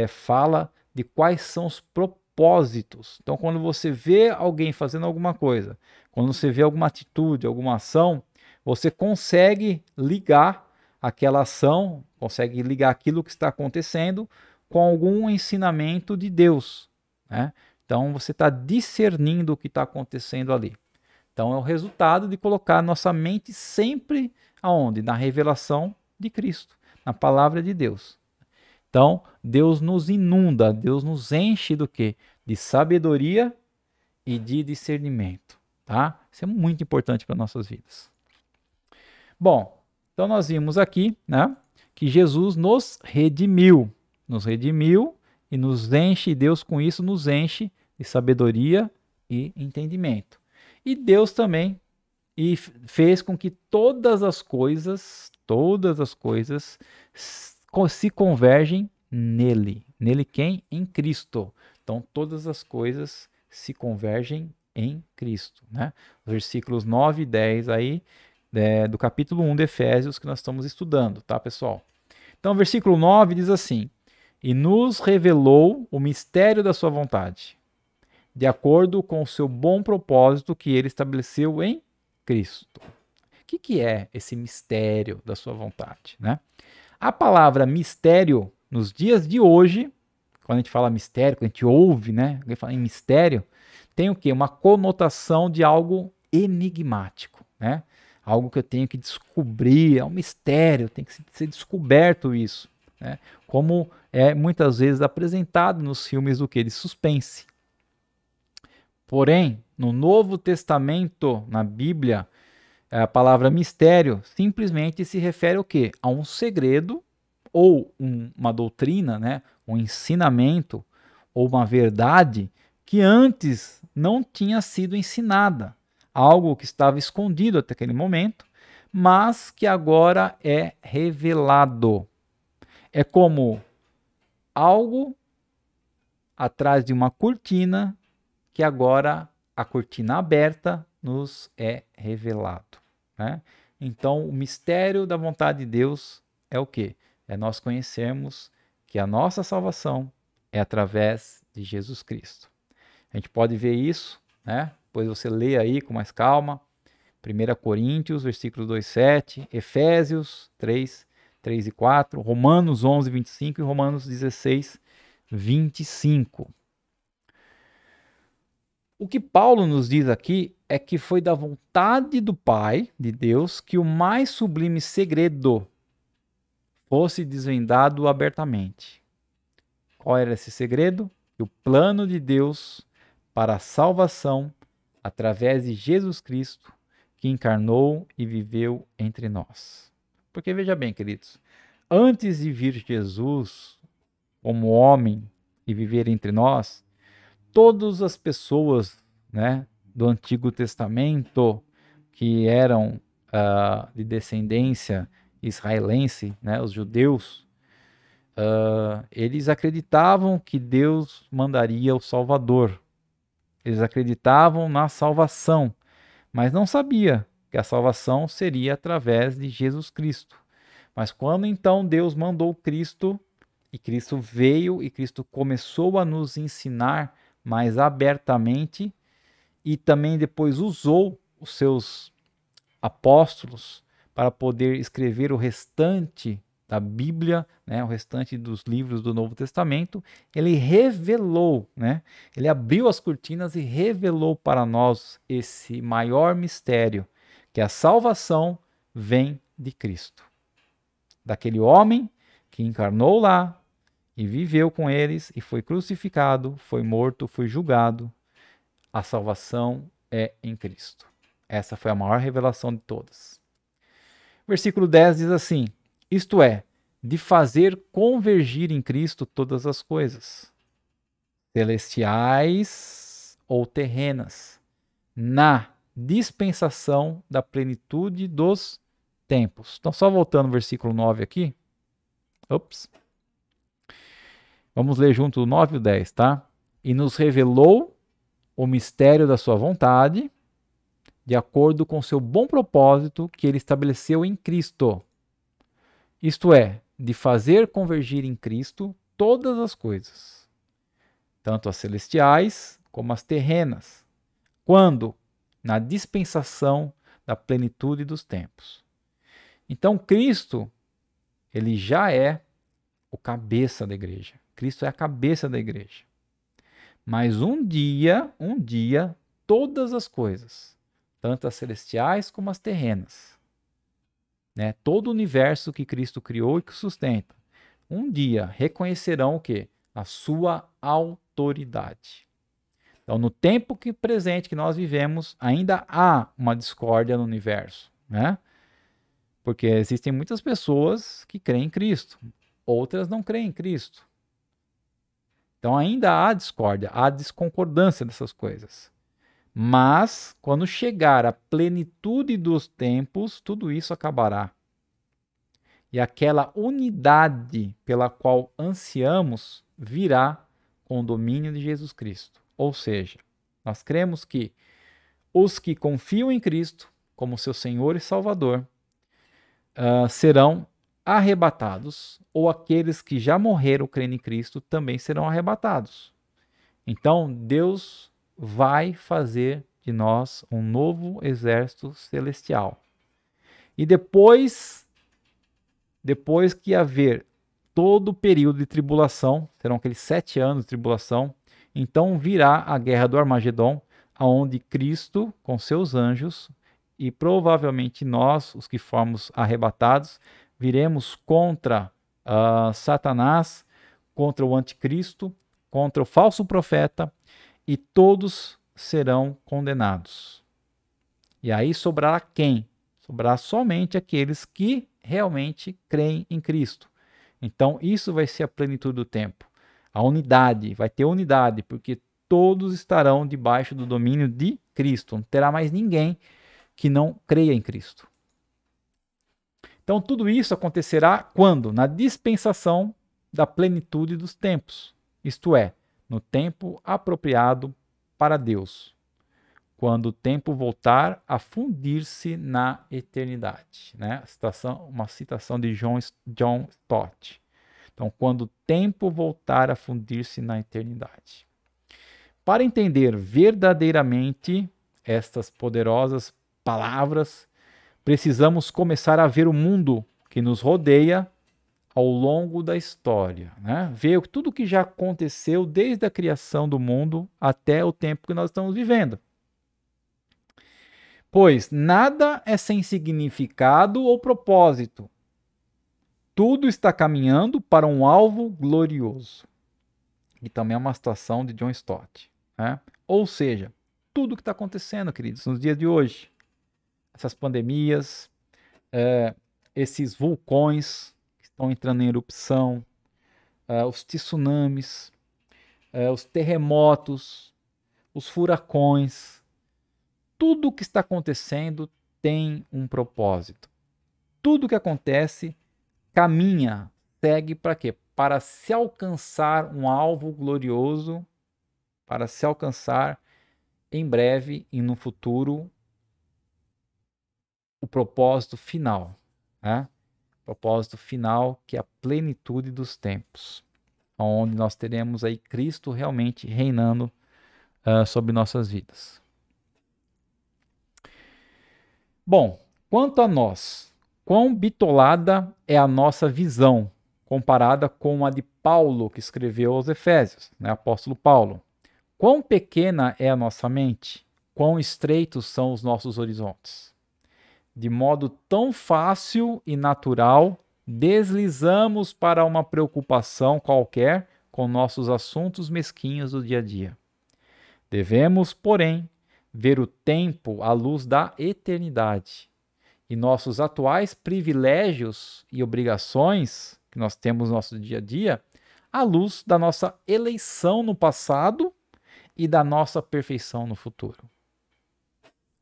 Speaker 1: fala, de quais são os propósitos. Então, quando você vê alguém fazendo alguma coisa, quando você vê alguma atitude, alguma ação, você consegue ligar aquela ação, consegue ligar aquilo que está acontecendo com algum ensinamento de Deus, né? Então, você está discernindo o que está acontecendo ali. Então, é o resultado de colocar nossa mente sempre aonde? Na revelação de Cristo, na palavra de Deus. Então, Deus nos inunda, Deus nos enche do quê? De sabedoria e de discernimento, tá? Isso é muito importante para nossas vidas. Bom, então nós vimos aqui, né, que Jesus nos redimiu e nos enche, Deus com isso nos enche de sabedoria e entendimento. E Deus também fez com que todas as coisas se convergem nele, Nele quem? Em Cristo. Então todas as coisas se convergem em Cristo, né? Os versículos 9 e 10 aí do capítulo 1 de Efésios que nós estamos estudando, tá, pessoal? Então, versículo 9 diz assim: E nos revelou o mistério da sua vontade, de acordo com o seu bom propósito que ele estabeleceu em Cristo. O que é esse mistério da sua vontade, né? A palavra mistério, nos dias de hoje, quando a gente fala mistério, quando a gente ouve, né, alguém fala em mistério, tem o quê? Uma conotação de algo enigmático, né? Algo que eu tenho que descobrir, é um mistério, tem que ser descoberto isso, né? Como é muitas vezes apresentado nos filmes do que? De suspense. Porém, no Novo Testamento, na Bíblia, a palavra mistério simplesmente se refere ao quê? A um segredo ou uma doutrina, né? Um ensinamento ou uma verdade que antes não tinha sido ensinada. Algo que estava escondido até aquele momento, mas que agora é revelado. É como algo atrás de uma cortina que agora a cortina aberta nos é revelado, né? Então, o mistério da vontade de Deus é o quê? É nós conhecermos que a nossa salvação é através de Jesus Cristo. A gente pode ver isso, né? Depois você lê aí com mais calma. 1 Coríntios, versículo 2, 7, Efésios 3, 3 e 4, Romanos 11, 25 e Romanos 16, 25. O que Paulo nos diz aqui é que foi da vontade do Pai, de Deus, que o mais sublime segredo fosse desvendado abertamente. Qual era esse segredo? O plano de Deus para a salvação através de Jesus Cristo, que encarnou e viveu entre nós. Porque veja bem, queridos, antes de vir Jesus como homem e viver entre nós, todas as pessoas, né, do Antigo Testamento que eram de descendência israelense, né, os judeus, eles acreditavam que Deus mandaria o Salvador. Eles acreditavam na salvação, mas não sabia que a salvação seria através de Jesus Cristo. Mas quando então Deus mandou Cristo, e Cristo veio e Cristo começou a nos ensinar mais abertamente, e também depois usou os seus apóstolos para poder escrever o restante da Bíblia, né, o restante dos livros do Novo Testamento, ele revelou, né, ele abriu as cortinas e revelou para nós esse maior mistério, que a salvação vem de Cristo. Daquele homem que encarnou lá e viveu com eles e foi crucificado, foi morto, foi julgado. A salvação é em Cristo. Essa foi a maior revelação de todas. Versículo 10 diz assim: isto é, de fazer convergir em Cristo todas as coisas, celestiais ou terrenas, na dispensação da plenitude dos tempos. Então, só voltando ao versículo 9 aqui. Ops. Vamos ler junto o 9 e o 10, tá? E nos revelou o mistério da sua vontade, de acordo com seu bom propósito que ele estabeleceu em Cristo. Isto é, de fazer convergir em Cristo todas as coisas, tanto as celestiais como as terrenas, quando? Na dispensação da plenitude dos tempos. Então, Cristo, ele já é o cabeça da igreja. Cristo é a cabeça da igreja. Mas um dia, todas as coisas, tanto as celestiais como as terrenas, né, todo o universo que Cristo criou e que sustenta, um dia reconhecerão o quê? A sua autoridade. Então, no tempo presente que nós vivemos, ainda há uma discórdia no universo, né? Porque existem muitas pessoas que creem em Cristo, outras não creem em Cristo. Então ainda há discórdia, há desconcordância dessas coisas. Mas, quando chegar a plenitude dos tempos, tudo isso acabará. E aquela unidade pela qual ansiamos virá com o domínio de Jesus Cristo. Ou seja, nós cremos que os que confiam em Cristo como seu Senhor e Salvador serão arrebatados, ou aqueles que já morreram crendo em Cristo também serão arrebatados. Então, Deus vai fazer de nós um novo exército celestial. E depois que haver todo o período de tribulação, serão aqueles 7 anos de tribulação, então virá a guerra do Armagedon, aonde Cristo, com seus anjos, e provavelmente nós, os que formos arrebatados, viremos contra Satanás, contra o anticristo, contra o falso profeta, e todos serão condenados. E aí sobrará quem? Sobrará somente aqueles que realmente creem em Cristo. Então isso vai ser a plenitude do tempo. A unidade, vai ter unidade, porque todos estarão debaixo do domínio de Cristo. Não terá mais ninguém que não creia em Cristo. Então tudo isso acontecerá quando? Na dispensação da plenitude dos tempos. Isto é, no tempo apropriado para Deus. Quando o tempo voltar a fundir-se na eternidade. Né? Uma citação de John Stott. Então, quando o tempo voltar a fundir-se na eternidade. Para entender verdadeiramente estas poderosas palavras, precisamos começar a ver o mundo que nos rodeia ao longo da história, né? Ver tudo que já aconteceu desde a criação do mundo até o tempo que nós estamos vivendo. Pois nada é sem significado ou propósito. Tudo está caminhando para um alvo glorioso. E também é uma citação de John Stott. Né? Ou seja, tudo que está acontecendo, queridos, nos dias de hoje, essas pandemias, esses vulcões que estão entrando em erupção, os tsunamis, os terremotos, os furacões, tudo o que está acontecendo tem um propósito. Tudo que acontece caminha, segue para quê? Para se alcançar um alvo glorioso, para se alcançar em breve e no futuro o propósito final, né? O propósito final que é a plenitude dos tempos, onde nós teremos aí Cristo realmente reinando sobre nossas vidas. Bom, quanto a nós, quão bitolada é a nossa visão comparada com a de Paulo, que escreveu aos Efésios, né? Apóstolo Paulo. Quão pequena é a nossa mente, quão estreitos são os nossos horizontes. De modo tão fácil e natural, deslizamos para uma preocupação qualquer com nossos assuntos mesquinhos do dia a dia. Devemos, porém, ver o tempo à luz da eternidade e nossos atuais privilégios e obrigações que nós temos no nosso dia a dia à luz da nossa eleição no passado e da nossa perfeição no futuro.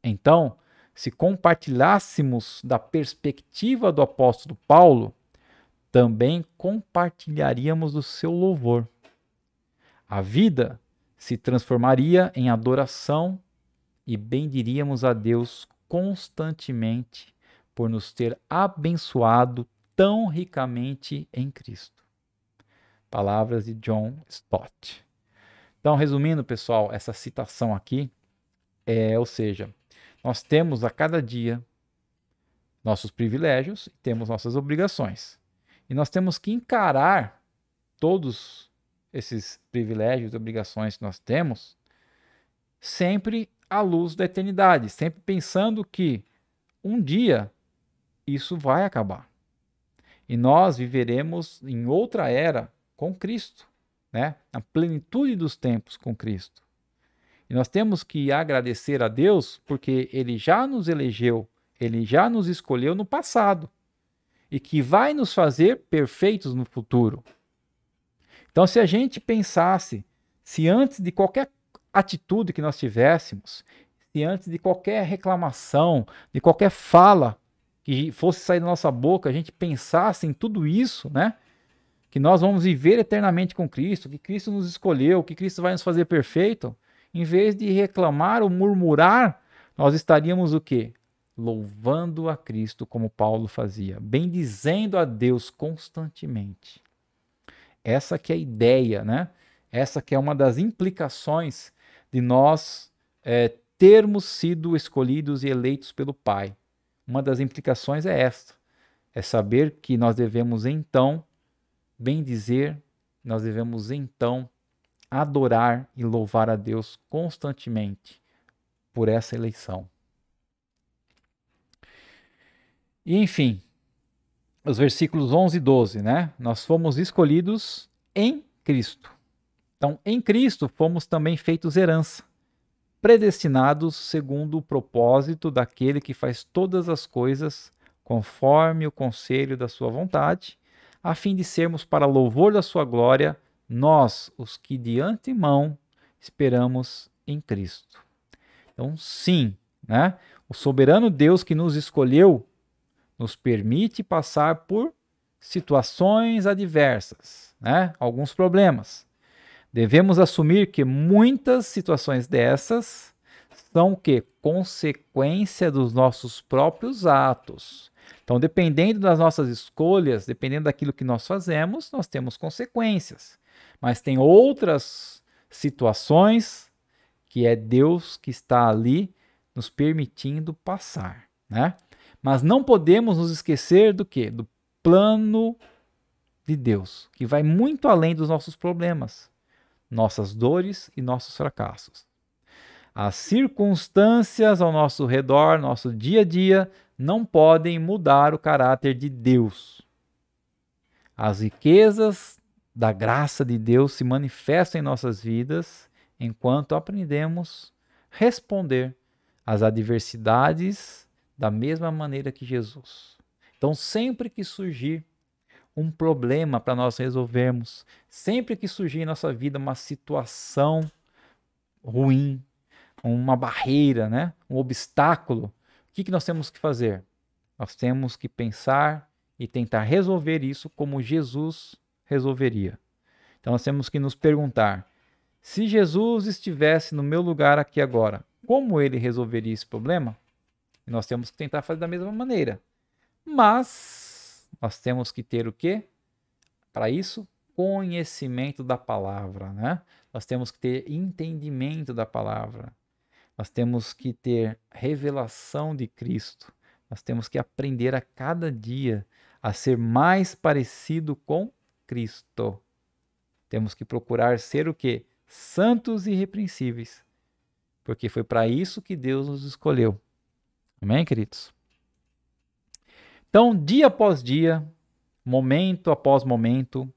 Speaker 1: Então, se compartilhássemos da perspectiva do apóstolo Paulo, também compartilharíamos do seu louvor. A vida se transformaria em adoração e bendiríamos a Deus constantemente por nos ter abençoado tão ricamente em Cristo. Palavras de John Stott. Então, resumindo, pessoal, essa citação aqui ou seja, nós temos a cada dia nossos privilégios e temos nossas obrigações. E nós temos que encarar todos esses privilégios e obrigações que nós temos sempre à luz da eternidade, sempre pensando que um dia isso vai acabar. E nós viveremos em outra era com Cristo, né? Na plenitude dos tempos com Cristo. E nós temos que agradecer a Deus porque Ele já nos elegeu, Ele já nos escolheu no passado e que vai nos fazer perfeitos no futuro. Então, se a gente pensasse, se antes de qualquer atitude que nós tivéssemos, se antes de qualquer reclamação, de qualquer fala que fosse sair da nossa boca, a gente pensasse em tudo isso, né? que nós vamos viver eternamente com Cristo, que Cristo nos escolheu, que Cristo vai nos fazer perfeito, em vez de reclamar ou murmurar, nós estaríamos o quê? Louvando a Cristo como Paulo fazia, bendizendo a Deus constantemente. Essa que é a ideia, né? Essa que é uma das implicações de nós termos sido escolhidos e eleitos pelo Pai. Uma das implicações é esta, é saber que nós devemos então bendizer, nós devemos então adorar e louvar a Deus constantemente por essa eleição. E enfim, os versículos 11 e 12, né? Nós fomos escolhidos em Cristo. Então, em Cristo fomos também feitos herança, predestinados segundo o propósito daquele que faz todas as coisas conforme o conselho da sua vontade, a fim de sermos para louvor da sua glória, nós, os que de antemão esperamos em Cristo. Então, sim, né? O soberano Deus que nos escolheu nos permite passar por situações adversas, né? Alguns problemas. Devemos assumir que muitas situações dessas são o quê? Consequência dos nossos próprios atos. Então, dependendo das nossas escolhas, dependendo daquilo que nós fazemos, nós temos consequências. Mas tem outras situações que é Deus que está ali nos permitindo passar, né? Mas não podemos nos esquecer do quê? Do plano de Deus, que vai muito além dos nossos problemas, nossas dores e nossos fracassos. As circunstâncias ao nosso redor, nosso dia a dia, não podem mudar o caráter de Deus. As riquezas da graça de Deus se manifestam em nossas vidas enquanto aprendemos a responder às adversidades da mesma maneira que Jesus. Então, sempre que surgir um problema para nós resolvermos, sempre que surgir em nossa vida uma situação ruim, uma barreira, né? Um obstáculo, o que nós temos que fazer? Nós temos que pensar e tentar resolver isso como Jesus resolveria. Então nós temos que nos perguntar, se Jesus estivesse no meu lugar aqui agora, como ele resolveria esse problema? E nós temos que tentar fazer da mesma maneira. Mas nós temos que ter o quê? Para isso, conhecimento da palavra, né? Nós temos que ter entendimento da palavra. Nós temos que ter revelação de Cristo. Nós temos que aprender a cada dia a ser mais parecido com Cristo. Temos que procurar ser o quê? Santos e irrepreensíveis. Porque foi para isso que Deus nos escolheu. Amém, queridos? Então, dia após dia, momento após momento,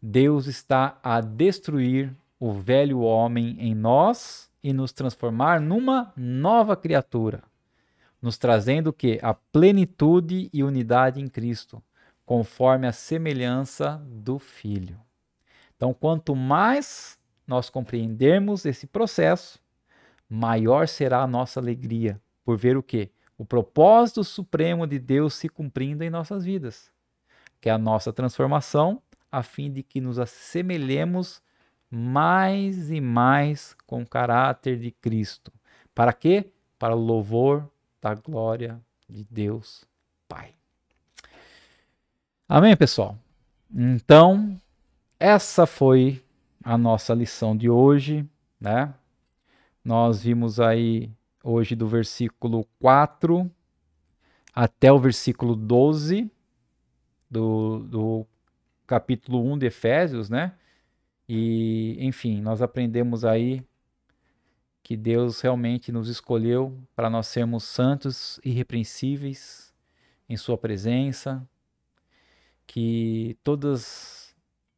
Speaker 1: Deus está a destruir o velho homem em nós e nos transformar numa nova criatura, nos trazendo o quê? A plenitude e unidade em Cristo, conforme a semelhança do Filho. Então, quanto mais nós compreendermos esse processo, maior será a nossa alegria por ver o quê? O propósito supremo de Deus se cumprindo em nossas vidas, que é a nossa transformação, a fim de que nos assemelhemos mais e mais com o caráter de Cristo. Para quê? Para o louvor da glória de Deus Pai. Amém, pessoal? Então, essa foi a nossa lição de hoje, né? Nós vimos aí hoje do versículo 4 até o versículo 12 do capítulo 1 de Efésios, né? E, enfim, nós aprendemos aí que Deus realmente nos escolheu para nós sermos santos e irrepreensíveis em sua presença, que todas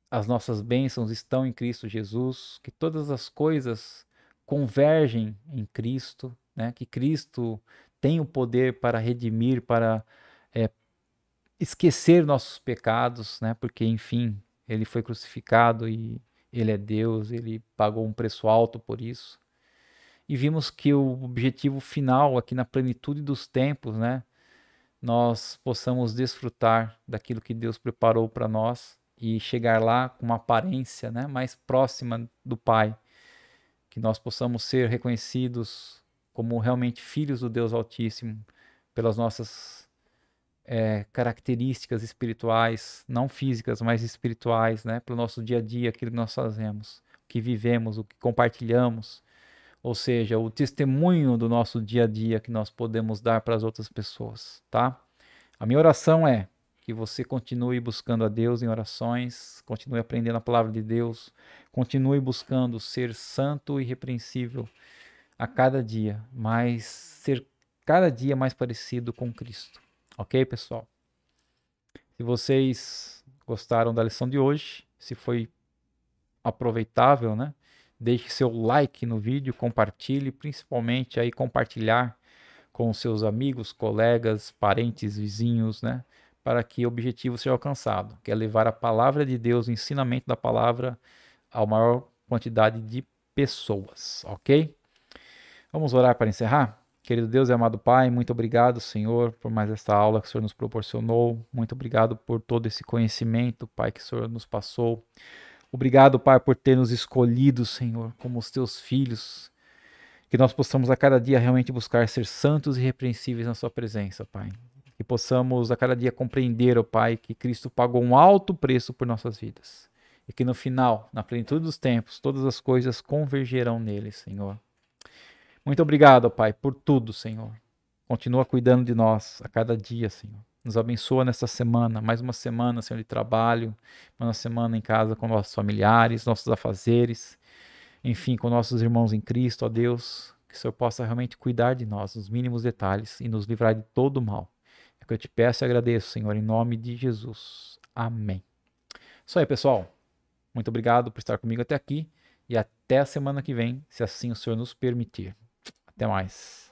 Speaker 1: as nossas bênçãos estão em Cristo Jesus, que todas as coisas convergem em Cristo, né? Que Cristo tem o poder para redimir, para esquecer nossos pecados, né? Porque, enfim, ele foi crucificado e ele é Deus, ele pagou um preço alto por isso. E vimos que o objetivo final aqui na plenitude dos tempos, né? Nós possamos desfrutar daquilo que Deus preparou para nós e chegar lá com uma aparência, né, mais próxima do Pai, que nós possamos ser reconhecidos como realmente filhos do Deus Altíssimo pelas nossas características espirituais, não físicas, mas espirituais, né, pelo nosso dia a dia, aquilo que nós fazemos, o que vivemos, o que compartilhamos, ou seja, o testemunho do nosso dia a dia que nós podemos dar para as outras pessoas, tá? A minha oração é que você continue buscando a Deus em orações, continue aprendendo a palavra de Deus, continue buscando ser santo e irrepreensível a cada dia, mas ser cada dia mais parecido com Cristo. Ok, pessoal? Se vocês gostaram da lição de hoje, se foi aproveitável, né? Deixe seu like no vídeo, compartilhe, principalmente aí compartilhar com seus amigos, colegas, parentes, vizinhos, né? Para que o objetivo seja alcançado, que é levar a palavra de Deus, o ensinamento da palavra a maior quantidade de pessoas, ok? Vamos orar para encerrar? Querido Deus e amado Pai, muito obrigado, Senhor, por mais esta aula que o Senhor nos proporcionou. Muito obrigado por todo esse conhecimento, Pai, que o Senhor nos passou. Obrigado, Pai, por ter nos escolhido, Senhor, como os teus filhos. Que nós possamos a cada dia realmente buscar ser santos e irrepreensíveis na Sua presença, Pai. Que possamos a cada dia compreender, ó Pai, que Cristo pagou um alto preço por nossas vidas. E que no final, na plenitude dos tempos, todas as coisas convergerão nele, Senhor. Muito obrigado, ó Pai, por tudo, Senhor. Continua cuidando de nós a cada dia, Senhor. Nos abençoa nessa semana, mais uma semana, Senhor, de trabalho, mais uma semana em casa com nossos familiares, nossos afazeres, enfim, com nossos irmãos em Cristo, ó Deus, que o Senhor possa realmente cuidar de nós, nos mínimos detalhes, e nos livrar de todo o mal. É o que eu te peço e agradeço, Senhor, em nome de Jesus. Amém. Isso aí, pessoal. Muito obrigado por estar comigo até aqui, e até a semana que vem, se assim o Senhor nos permitir. Até mais.